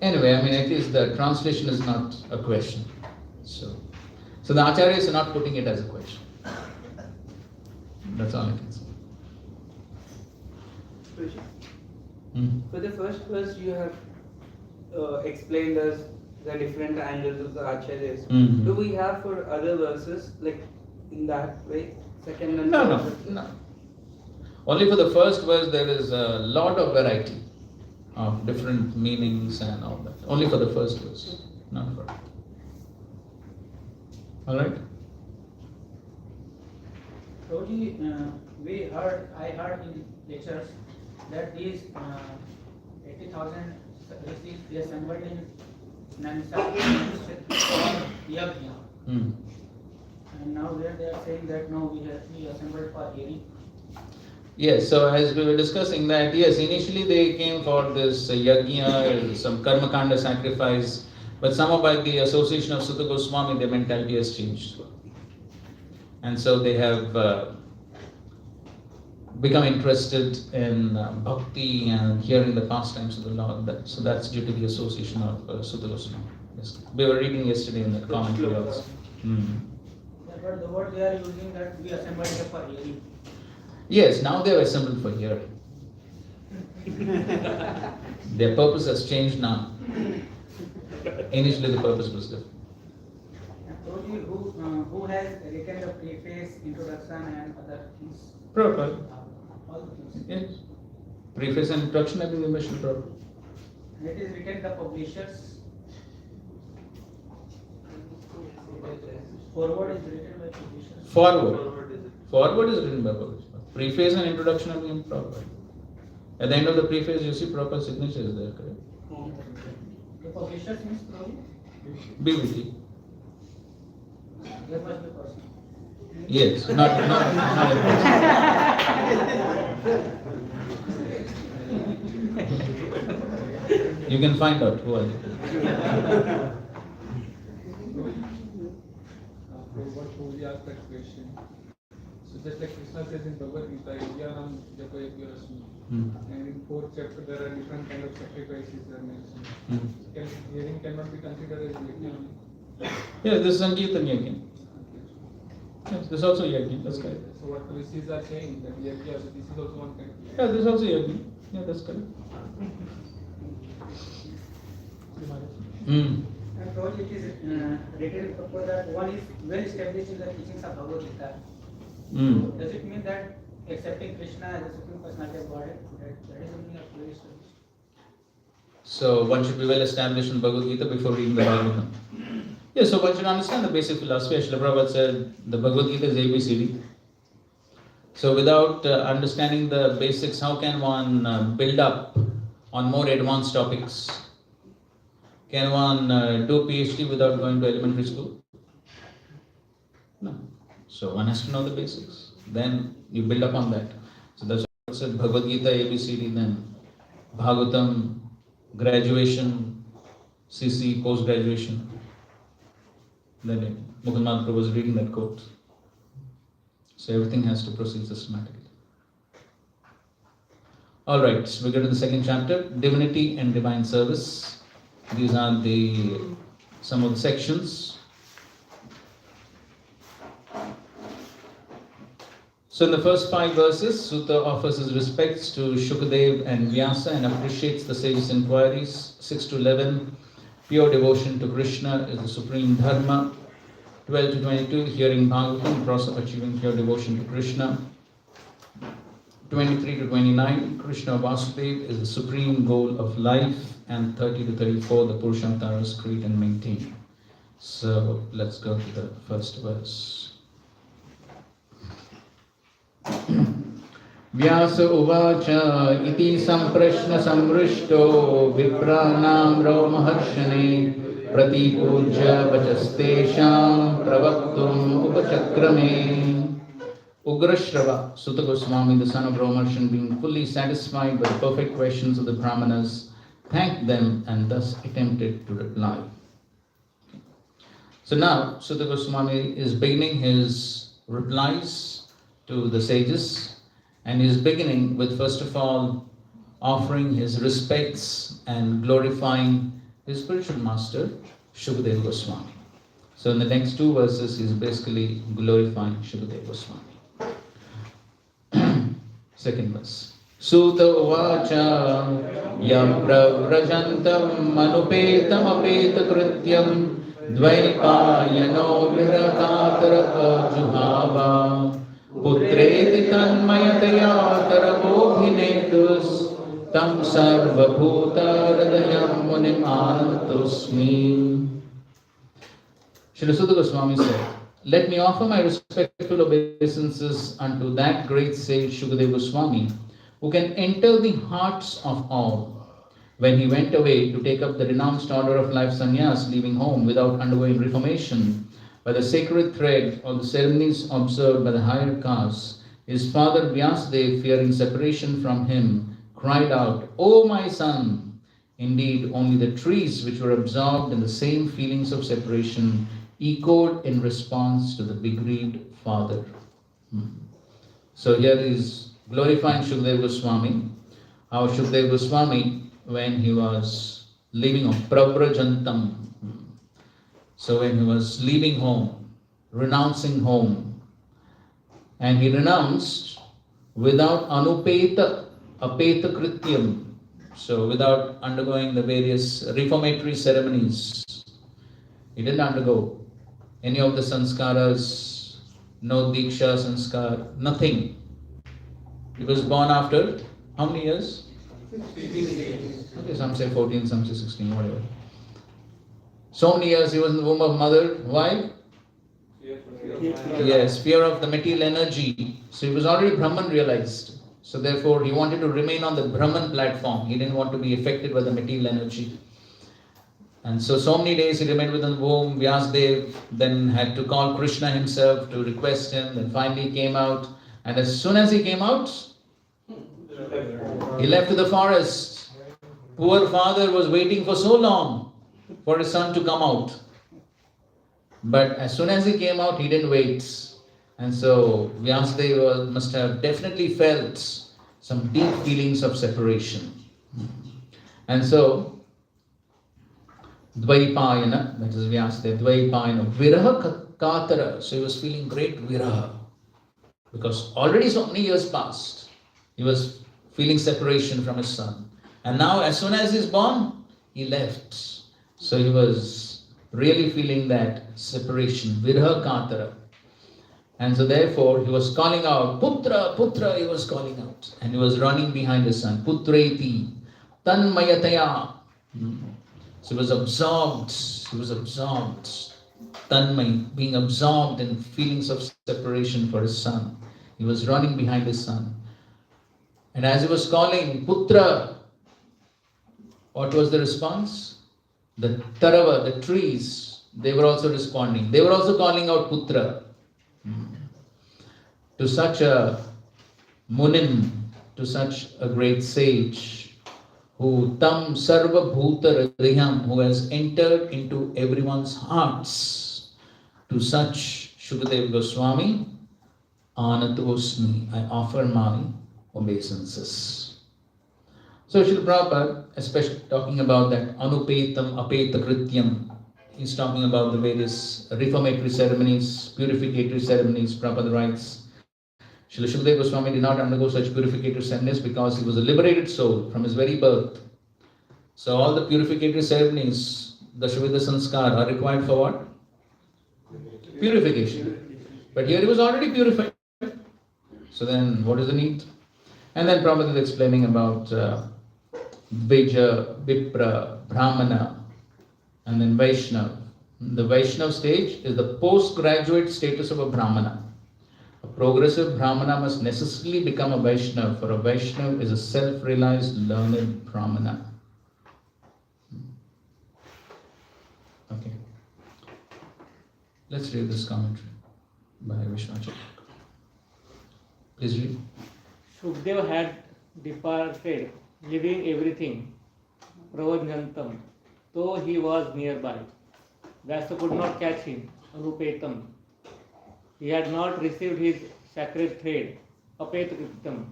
Anyway, I mean, at least the translation is not a question. So the acharyas are not putting it as a question. That's all I can say. For the first verse, you have explained us the different angles of the acharyas. Do we have for other verses, like in that way? Second and No. Only for the first verse there is a lot of variety of different meanings and all that. Only for the first verse, not for. All right. Prabhuji, I heard in lectures that these 80,000 rishis they assembled in Yajna. And now where they are saying that no, we assembled for hearing. Yes, so as we were discussing that, yes, initially they came for this yajna, some karma kanda sacrifice, but somehow by the association of Sutta Goswami, their mentality has changed. And so they have become interested in bhakti and hearing the pastimes of the Lord. So that's due to the association of Sutta Goswami. Yes. We were reading yesterday in the commentary also. But the word they are using that we assembled here for hearing. Yes, now they are assembled for hearing. Their purpose has changed now. Initially the purpose was different. Who has written the preface, introduction and other things? Prabhupada. All the things. Yes. Preface and introduction, I think we mentioned Prabhupada. And it is written the publishers. Forward is written by publishers. Forward is written by publisher. Preface and introduction are being Prabhupada. At the end of the preface, you see Prabhupada's signature is there, correct? The publishers means Prabhu? BVT. There must be a person. Yes, not a person. You can find out who are they. Prabhuji asked that question. So just like Krishna says in Bhagavad Gita, Yajnanam Japa Yajnasmi. And in 4th chapter there are different kind of sacrifices that are mentioned. Hearing cannot be considered as yajna. Yeah, this is Sankirtan Yajna. Yes, this is also Yajna, that's correct. So what the rishis are saying, that yajna, so this is also one kind of yajna. Yeah, this is also Yajna. Yeah, that's correct. And probably it is written for that one is well established in the teachings of Bhagavad Gita. Does it mean that accepting Krishna as the Supreme Personality of Godhead, that is something that's very established? So one should be well established in Bhagavad Gita before reading the Bhagavatam. Yeah, so one should understand the basic philosophy. Srila Prabhupada said the Bhagavad Gita is ABCD. So without understanding the basics, how can one build up on more advanced topics? Can one do PhD without going to elementary school? No. So one has to know the basics. Then you build up on that. So that's why I said Bhagavad Gita, ABCD, then Bhagavatam, graduation, CC, post-graduation. Then Mukund Prabhu was reading that quote. So everything has to proceed systematically. Alright, so we go to the second chapter, Divinity and Divine Service. These are some of the sections. So in the first 5 verses, Sutta offers his respects to Shukadev and Vyasa and appreciates the sage's inquiries. 6 to 11, pure devotion to Krishna is the supreme dharma. 12 to 22, hearing Bhagavatam, process of achieving pure devotion to Krishna. 23 to 29, Krishna Vasudev is the supreme goal of life. And 30 to 34, the Purushartharas create and maintain. So let's go to the first verse. Vyasa uvacha iti samprashna samrishto vipranam raumaharshane pratipujya vachastesham pravaktum upachakrame. Ugrashrava, Sutta Goswami, the son of Raumaharshan, being fully satisfied with the perfect questions of the Brahmanas, thanked them and thus attempted to reply. So now Sutta Goswami is beginning his replies to the sages, and he is beginning with first of all offering his respects and glorifying his spiritual master Shukadeva Goswami. So in the next two verses he is basically glorifying Shukadeva Goswami. Second verse. Sutta uvacha yam pravrajantam manupetam apeta krityam dvaipayano viratatra juhava putreti tanmayataya tarabobhinetus tam sarvabhuta hridayam munim anantosmi. Srila Sutta Goswami said, "Let me offer my respectful obeisances unto that great sage Shukadeva Goswami, who can enter the hearts of all. When he went away to take up the renounced order of life sannyas, leaving home without undergoing reformation, by the sacred thread or the ceremonies observed by the higher castes, his father Vyasadeva, fearing separation from him, cried out, 'O my son!' Indeed, only the trees which were absorbed in the same feelings of separation echoed in response to the bereaved father." So here is glorifying Shukadeva Goswami, how Shukadeva Goswami, when he was leaving home, Pravrajantam, so when he was leaving home, renouncing home, and he renounced without apeta krityam, so without undergoing the various reformatory ceremonies. He didn't undergo any of the sanskaras, no diksha sanskar, nothing. He was born after how many years? Okay, some say 14, some say 16, whatever. So many years he was in the womb of mother. Why? Yes, fear of the material energy. So he was already Brahman realized. So therefore he wanted to remain on the Brahman platform. He didn't want to be affected by the material energy. And so many days he remained within the womb. Vyasadeva then had to call Krishna himself to request him. Then finally he came out. And as soon as he came out, he left to the forest. Poor father was waiting for so long for his son to come out. But as soon as he came out, he didn't wait. And so Vyasadeva must have definitely felt some deep feelings of separation. And so Dvaipayana, that is Vyasadeva, Dvaipayana, Viraha Katara. So he was feeling great viraha. Because already so many years passed. He was feeling separation from his son. And now as soon as he's born, he left. So he was really feeling that separation, Viraha Katara. And so therefore he was calling out, Putra, Putra, he was calling out. And he was running behind his son, Putreti, Tanmayataya. So he was absorbed, Tanmay, being absorbed in feelings of separation for his son. He was running behind his son. And as he was calling, Putra, what was the response? The Tarava, the trees, they were also responding. They were also calling out Putra. To such a Munim, to such a great sage, who Tam Sarva Bhuta Hridayam, who has entered into everyone's hearts. To such Shukadeva Goswami, Anatosmi, I offer my obeisances. So Srila Prabhupada, especially talking about that Anupetam Apeta Krityam, he's talking about the various reformatory ceremonies, purificatory ceremonies. Prabhupada writes, Srila Shukadeva Goswami did not undergo such purificatory ceremonies because he was a liberated soul from his very birth. So all the purificatory ceremonies, the Dashavidha Sanskar, are required for what? Purification. But here he was already purified. So then what is the need? And then Prabhupada is explaining about Bija, Vipra, Brahmana, and then Vaishnava. The Vaishnava stage is the postgraduate status of a Brahmana. A progressive Brahmana must necessarily become a Vaishnava, for a Vaishnava is a self-realized, learned Brahmana. Okay. Let's read this commentary by Vishwacharya. Please read. Shukadeva had departed, leaving everything, Pravrajantam, though he was nearby. Vyasa could not catch him, Anupetam. He had not received his sacred thread, Apetkriptam.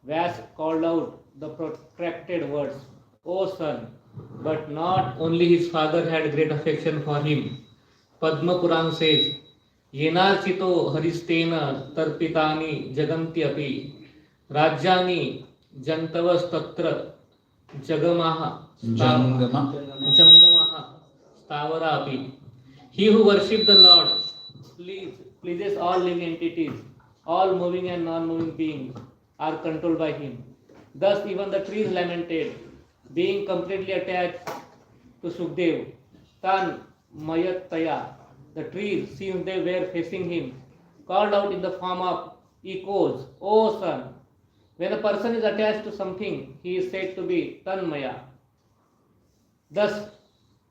Vyas called out the protracted words, O son, but not only his father had great affection for him. Padma Puran says, Yenarchito haristena tarpitani jaganti api rajyani jantavas tatra jagamaha jangamaha stavara api. He who worships the Lord pleases all living entities, all moving and non-moving beings are controlled by him. Thus even the trees lamented, being completely attached to Sukdev. Tan Mayataya, the trees, since they were facing him, called out in the form of echoes, O son. When a person is attached to something, he is said to be Tanmaya. Thus,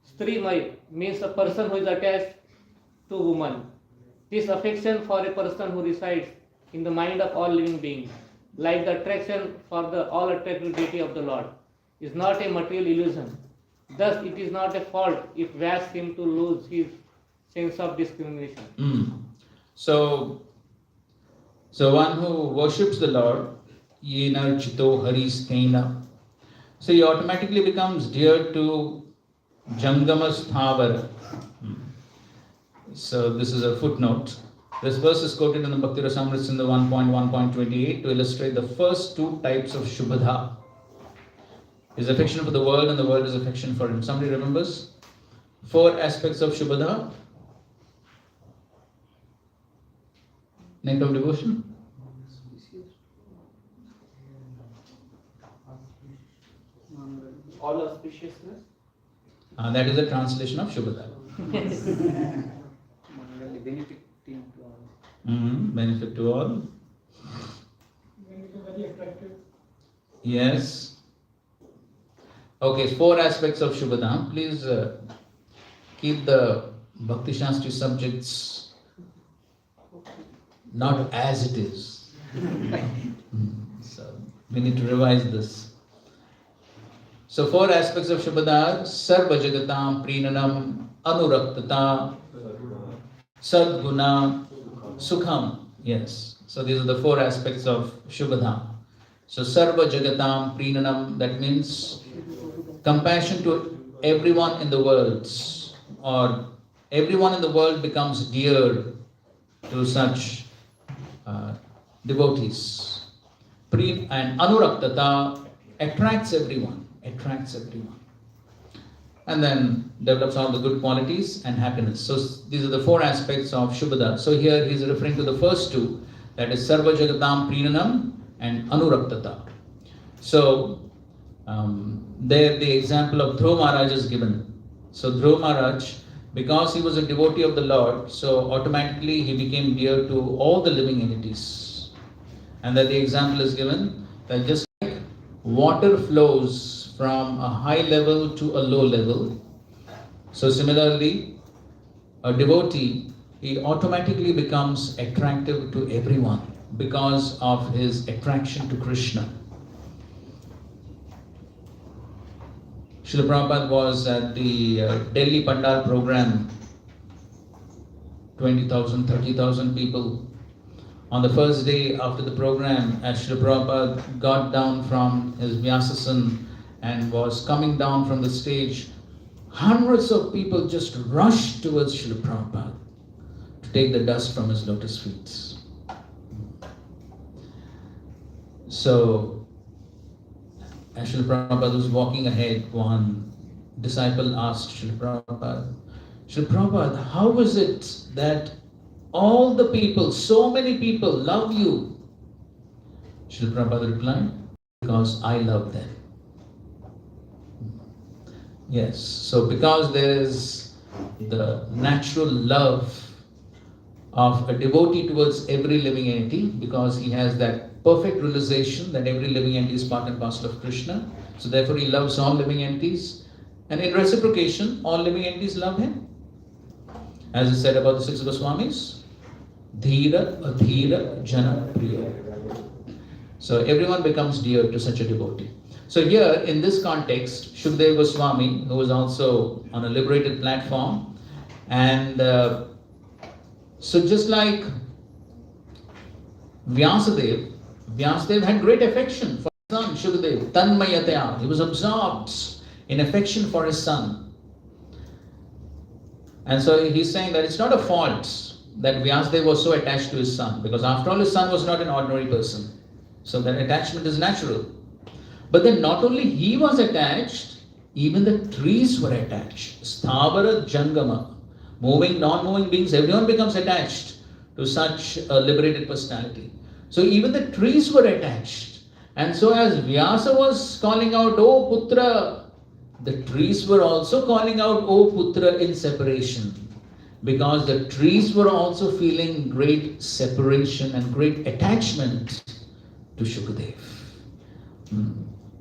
Strimay means a person who is attached to woman. This affection for a person who resides in the mind of all living beings, like the attraction for the all-attractive deity of the Lord, is not a material illusion. Thus, it is not a fault if Vyas seemed to lose his sense of discrimination. So one who worships the Lord, Yena Chito Haristena, so he automatically becomes dear to Jangamas Thavara. So this is a footnote. This verse is quoted in the Bhakti Rasamrita Sindhu 1.1.28 to illustrate the first two types of Shubhadha. His affection for the world and the world is affection for him. Somebody remembers? 4 aspects of Shubhadha. Net of devotion. All auspiciousness. That is a translation of Shubhadha. Benefiting to all. Benefit to all. Very attractive. Yes. Okay, 4 aspects of Shubhadha. Please keep the Bhakti Shastri subjects not as it is. So we need to revise this. So 4 aspects of Shubhadha: Sarva Jagatam Prinanam Anuraktata Sadguna Sukham. Yes. So these are the 4 aspects of Shubhadha. So Sarva Jagatam Prinanam, that means compassion to everyone in the world, or everyone in the world becomes dear to such devotees. And Anuraktata attracts everyone. And then develops all the good qualities and happiness. So these are the 4 aspects of Shubhadha. So here he is referring to the first 2, that is Sarva Jagatam Prinanam and Anuraktata. So there the example of Dhruva Maharaj is given. So Dhruva Maharaj, because he was a devotee of the Lord, so automatically he became dear to all the living entities. And that the example is given that just like water flows from a high level to a low level, so similarly a devotee, he automatically becomes attractive to everyone because of his attraction to Krishna. Srila Prabhupada was at the Delhi Pandal program, 20,000, 30,000 people. On the first day after the program, as Srila Prabhupada got down from his Vyasasana and was coming down from the stage, hundreds of people just rushed towards Srila Prabhupada to take the dust from his lotus feet. So, as Srila Prabhupada was walking ahead, one disciple asked Srila Prabhupada, Srila Prabhupada, how is it that all the people, so many people love you? Srila Prabhupada replied, because I love them. Yes, so because there is the natural love of a devotee towards every living entity, because he has that perfect realization that every living entity is part and parcel of Krishna, so therefore he loves all living entities, and in reciprocation, all living entities love him. As is said about the 6 Goswamis, Dhira Adhira Jana Priya. So everyone becomes dear to such a devotee. So here, in this context, Shukadeva Goswami, who was also on a liberated platform, And so just like Vyasadeva had great affection for his son Shukadev, Tanmayataya. He was absorbed in affection for his son. And so he's saying that it's not a fault that Vyasadeva was so attached to his son, because after all his son was not an ordinary person. So that attachment is natural. But then not only he was attached, even the trees were attached. Sthavara Jangama. Moving, non-moving beings, everyone becomes attached to such a liberated personality. So even the trees were attached. And so as Vyasa was calling out, "O Putra," the trees were also calling out, "O Putra," in separation. Because the trees were also feeling great separation and great attachment to Shukadev.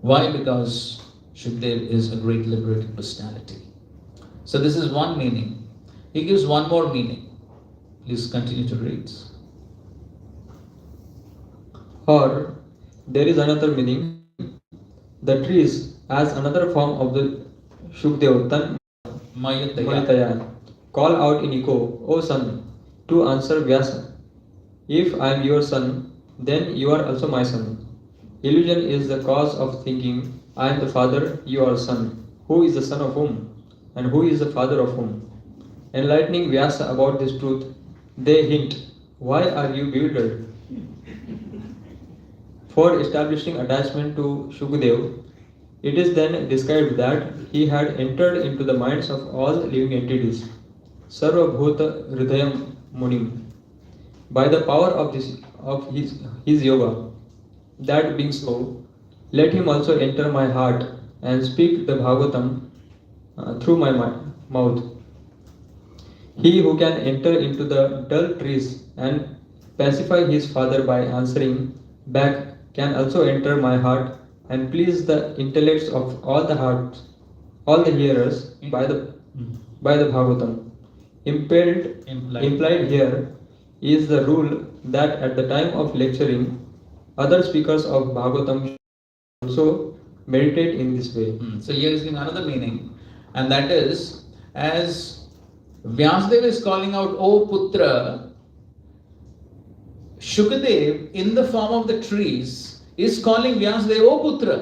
Why? Because Shukadev is a great liberated personality. So this is one meaning. He gives one more meaning. Please continue to read. Or there is another meaning. The trees as another form of the Shukdev Tan Mayataya call out in echo, "O son," to answer Vyasa. "If I am your son, then you are also my son." Illusion is the cause of thinking, "I am the father, you are son." Who is the son of whom? And who is the father of whom? Enlightening Vyasa about this truth, they hint, "Why are you bewildered?" For establishing attachment to Shukadev, it is then described that he had entered into the minds of all living entities, Sarva Bhuta Hridayam Munim, by the power of his yoga. That being so, let him also enter my heart and speak the Bhagavatam through my mouth. He who can enter into the dull trees and pacify his father by answering back can also enter my heart and please the intellects of all the hearers by the Bhagavatam. Implied here is the rule that at the time of lecturing, other speakers of Bhagavatam also meditate in this way. So here is giving another meaning, and that is, as Vyasadeva is calling out, "O Putra," Shukadev, in the form of the trees, is calling Vyasadeva, "O Putra."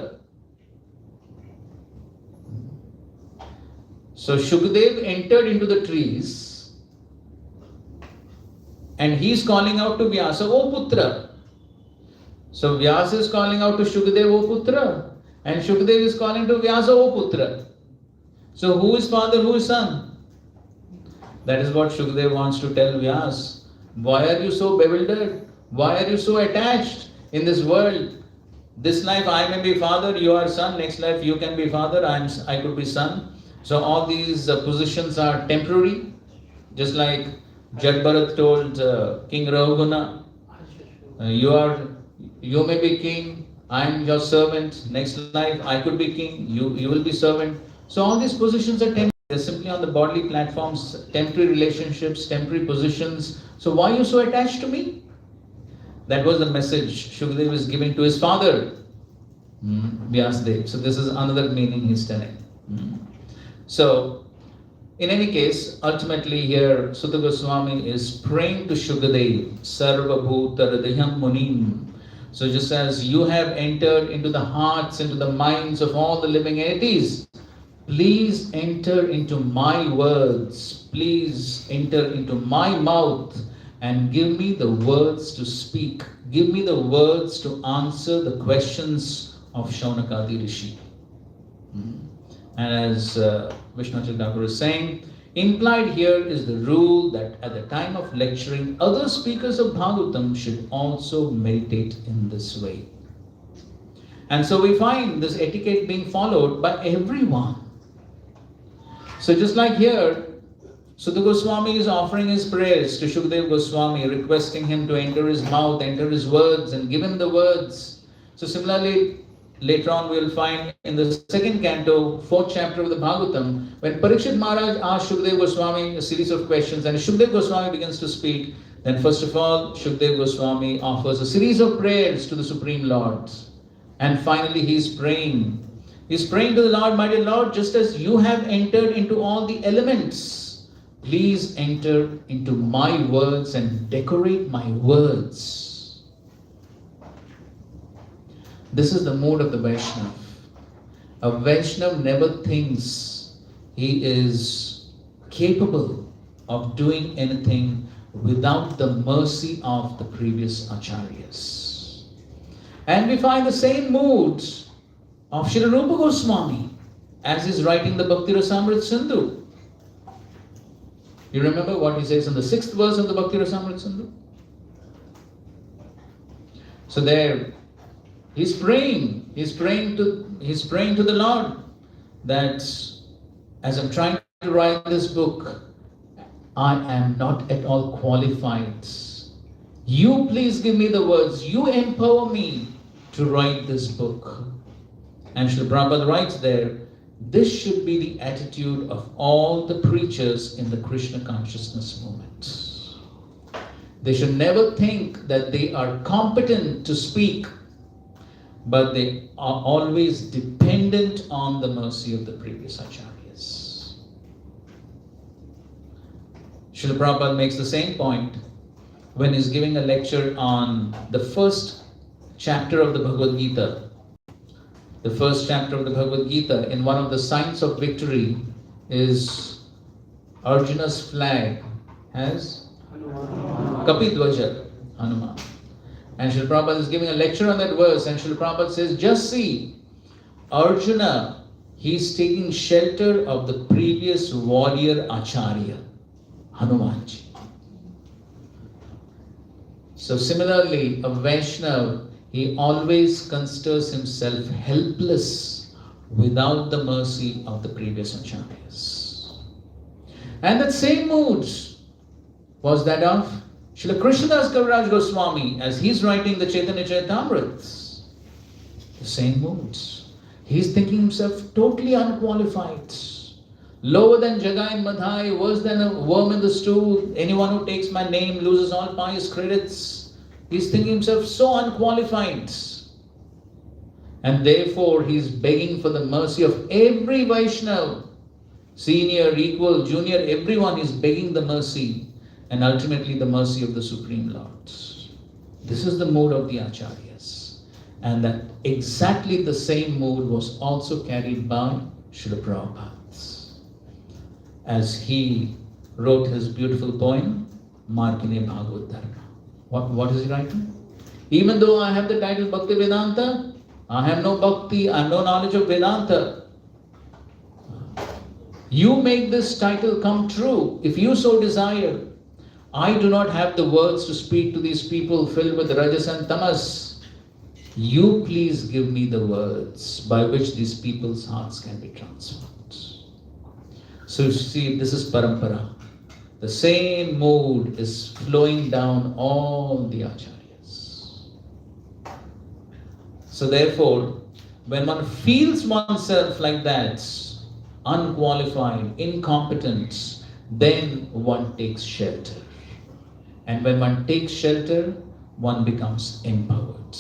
So Shukadev entered into the trees and he is calling out to Vyasa, "O Putra." So Vyasa is calling out to Shukadev, "O Putra," and Shukadev is calling to Vyasa, "O Putra." So who is father, who is son? That is what Shukadev wants to tell Vyasa. Why are you so bewildered? Why are you so attached in this world? This life I may be father, you are son. Next life you can be father, I could be son. So all these positions are temporary. Just like Jadbharat told King Raghuna, you may be king, I am your servant. Next life I could be king, you will be servant. So all these positions are temporary. They're simply on the bodily platforms, temporary relationships, temporary positions. So why are you so attached to me? That was the message Shukadev is giving to his father, Vyasadeva. So this is another meaning he's telling. So, in any case, ultimately here, Sutta Goswami is praying to Shukadev, Sarva Bhuta Hridayam Munim. So just as you have entered into the hearts, into the minds of all the living entities, please enter into my words, please enter into my mouth and give me the words to speak. Give me the words to answer the questions of Shaunakadi Rishi. And as Vishnu Thakur is saying, implied here is the rule that at the time of lecturing, other speakers of Bhagavatam should also meditate in this way. And so we find this etiquette being followed by everyone. So just like here, Sutta Goswami is offering his prayers to Shukadeva Goswami, requesting him to enter his mouth, enter his words, and give him the words. So similarly, later on we will find in the second canto, 4th chapter of the Bhagavatam, when Parikshit Maharaj asked Shukadeva Goswami a series of questions, and Shukadeva Goswami begins to speak, then first of all, Shukadeva Goswami offers a series of prayers to the Supreme Lord. And finally he is praying. He is praying to the Lord, "My dear Lord, just as you have entered into all the elements Please enter into my words and decorate my words. This is the mood of the Vaishnav. A Vaishnav never thinks he is capable of doing anything without the mercy of the previous acharyas. And we find the same mood of Srila Rupa Goswami as he's writing the Bhakti Rasamrita Sindhu. You remember what he says in the 6th verse of the Bhakti Rasamrita Sindhu? So there, he's praying to the Lord that as I'm trying to write this book, I am not at all qualified. You please give me the words, you empower me to write this book. And Srila Prabhupada writes there, this should be the attitude of all the preachers in the Krishna consciousness movement. They should never think that they are competent to speak, but they are always dependent on the mercy of the previous acharyas. Srila Prabhupada makes the same point when he's giving a lecture on the first chapter of the Bhagavad Gita. The first chapter of the Bhagavad Gita, in one of the signs of victory is Arjuna's flag has Kapidvaja, Hanuman. And Srila Prabhupada is giving a lecture on that verse, and Srila Prabhupada says, just see, Arjuna, he's taking shelter of the previous warrior Acharya, Hanumanji. So similarly, a Vaishnav, he always considers himself helpless without the mercy of the previous acharyas. And that same mood was that of Srila Krishnadas Kaviraj Goswami as he's writing the Chaitanya Charitamrita. The same mood. He's thinking himself totally unqualified. Lower than Jagai and Madhai, worse than a worm in the stool. Anyone who takes my name loses all pious credits. He's thinking himself so unqualified. And therefore he's begging for the mercy of every Vaishnava. Senior, equal, junior, everyone is begging the mercy. And ultimately the mercy of the Supreme Lord. This is the mood of the Acharyas. And that exactly the same mood was also carried by Srila Prabhupada. As he wrote his beautiful poem, Markine Bhagavad Dharma. What is he writing? Even though I have the title Bhakti Vedanta, I have no bhakti, I have no knowledge of Vedanta. You make this title come true if you so desire. I do not have the words to speak to these people filled with Rajas and Tamas. You please give me the words by which these people's hearts can be transformed. So you see, this is Parampara. The same mood is flowing down all the acharyas. So therefore, when one feels oneself like that, unqualified, incompetent, then one takes shelter. And when one takes shelter, one becomes empowered.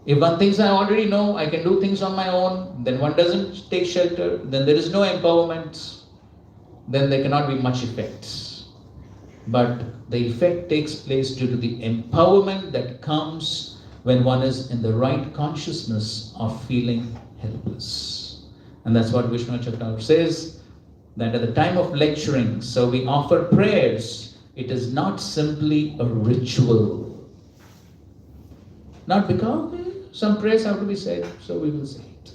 If one thinks I already know, I can do things on my own, then one doesn't take shelter, then there is no empowerment. Then there cannot be much effect. But the effect takes place due to the empowerment that comes when one is in the right consciousness of feeling helpless. And that's what Vishnu Chakravarti says, that at the time of lecturing, so we offer prayers, it is not simply a ritual. Not because some prayers have to be said, so we will say it.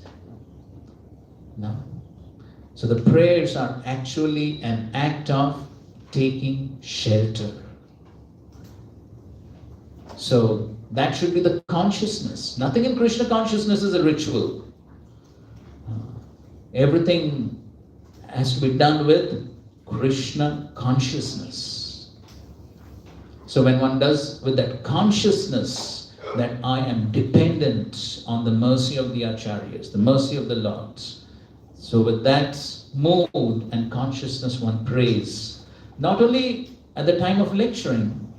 No. So the prayers are actually an act of taking shelter. So that should be the consciousness. Nothing in Krishna consciousness is a ritual. Everything has to be done with Krishna consciousness. So when one does with that consciousness that I am dependent on the mercy of the acharyas, the mercy of the Lord. So with that mood and consciousness one prays, not only at the time of lecturing,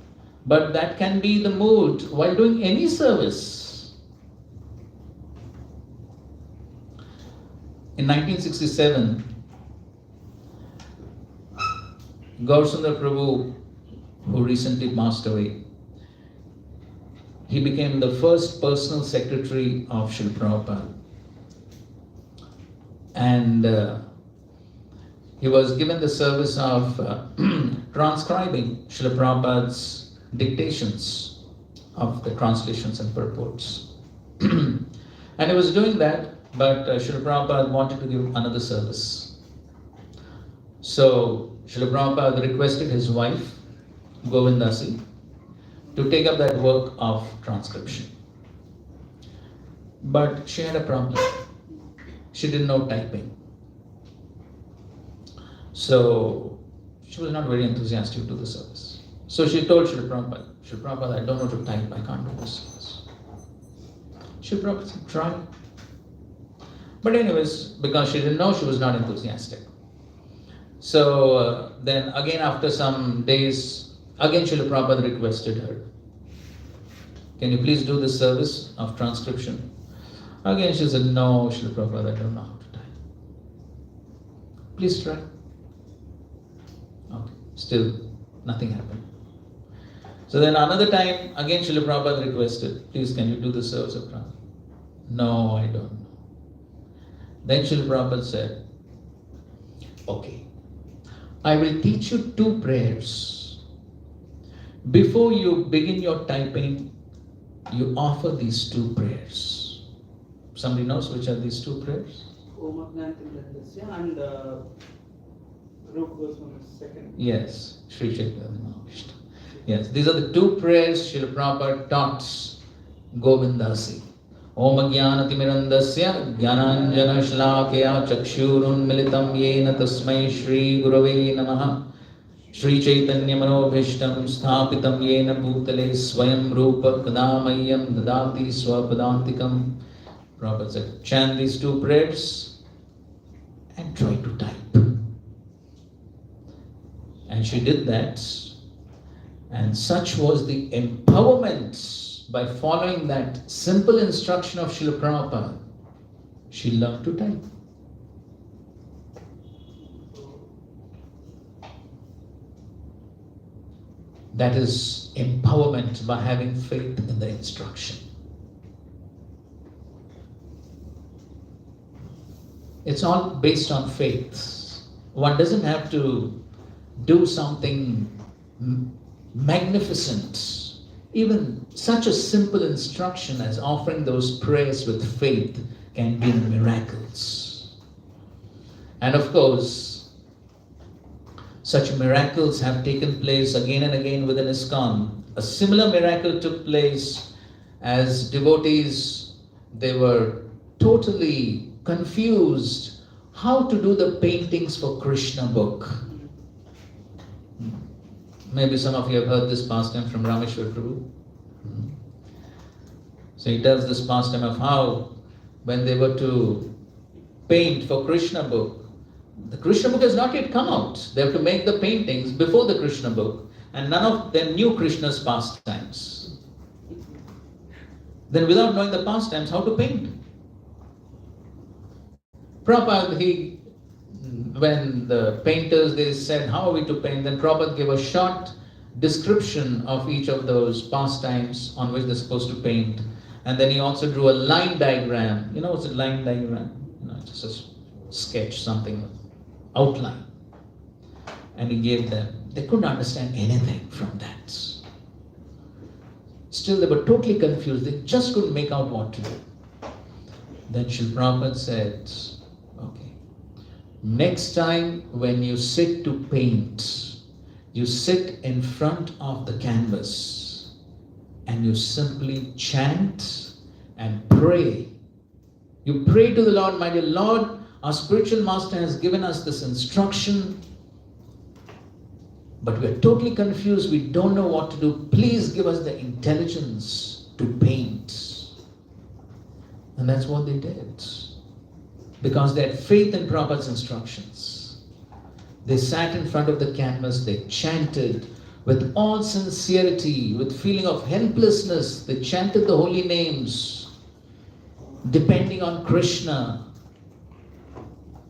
but that can be the mood while doing any service. In 1967, Gaurasundar Prabhu, who recently passed away, he became the first personal secretary of Srila Prabhupada. And he was given the service of transcribing Srila Prabhupada's dictations of the translations and purports. And he was doing that, but Srila Prabhupada wanted to give another service. So Srila Prabhupada requested his wife, Govindasi, to take up that work of transcription. But she had a problem. She didn't know typing. So she was not very enthusiastic to do the service. So she told Srila Prabhupada, I don't know to type, I can't do this service. Srila Prabhupada said, try. But anyways, because she didn't know, she was not enthusiastic. So then again after some days, again Srila Prabhupada requested her, can you please do this service of transcription? Again she said, no Srila Prabhupada, I don't know how to type. Please try. Okay, still nothing happened. So then another time, again Srila Prabhupada requested, please can you do the service of transcription? No, I don't know. Then Srila Prabhupada said, okay, I will teach you 2 prayers. Before you begin your typing, you offer these 2 prayers. Somebody knows which are these 2 prayers? Om Agyanatindasya and Rupa Goswami's second. Yes, Sri Chaitanya. Yes, these are the 2 prayers Srila Prabhupada taught Govindasi. Om Agyanatimirandasya Jnananjana Shlakaya Chakshurunmilitam Yena Tasmai Shri Gurave Namaha Shri Chaitanya Manobhishtam Sthapitam Yena Bhutale Swayam Rupa Kadamayam Dadati Swapadantikam. Prabhupada said, chant these 2 prayers and try to type. And she did that. And such was the empowerment. By following that simple instruction of Srila Prabhupada, she learned to type. That is empowerment by having faith in the instruction. It's all based on faith. One doesn't have to do something magnificent. Even such a simple instruction as offering those prayers with faith can be miracles. And of course, such miracles have taken place again and again within ISKCON. A similar miracle took place as devotees, they were totally confused how to do the paintings for Krishna book. Maybe some of you have heard this pastime from Rameshwar Prabhu. So he tells this pastime of how when they were to paint for Krishna book, the Krishna book has not yet come out. They have to make the paintings before the Krishna book, and none of them knew Krishna's pastimes. Then without knowing the pastimes, how to paint? Prabhupada, when the painters, they said, how are we to paint? Then Prabhupada gave a short description of each of those pastimes on which they're supposed to paint. And then he also drew a line diagram. You know what's a line diagram? Just a sketch, something, outline. And he gave them. They couldn't understand anything from that. Still, they were totally confused. They just couldn't make out what to do. Then Srila Prabhupada said, okay, next time when you sit to paint, you sit in front of the canvas and you simply chant and pray. You pray to the Lord, my dear Lord, our spiritual master has given us this instruction, but we are totally confused. We don't know what to do. Please give us the intelligence to paint. And that's what they did. Because they had faith in Prabhupada's instructions. They sat in front of the canvas, they chanted with all sincerity, with feeling of helplessness. They chanted the holy names, depending on Krishna.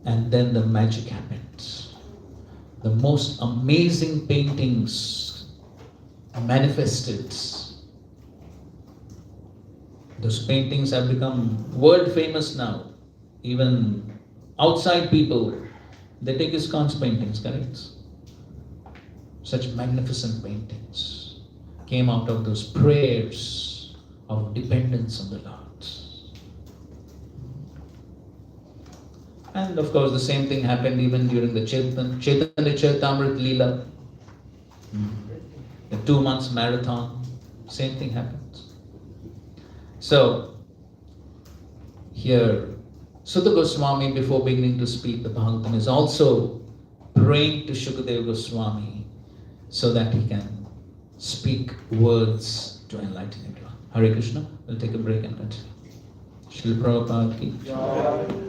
And then the magic happened. the most amazing paintings manifested. Those paintings have become world famous now. Even outside people, they take ISKCON's paintings, correct? Such magnificent paintings came out of those prayers of dependence on the Lord. And of course, the same thing happened even during the Chaitanya Charitamrita Leela. The 2 months marathon, same thing happens. So, here, Sutta Goswami, before beginning to speak the Bhagavatam, is also praying to Shukadeva Goswami so that he can speak words to enlighten everyone. Hare Krishna. We'll take a break and continue. Srila Prabhupada ki.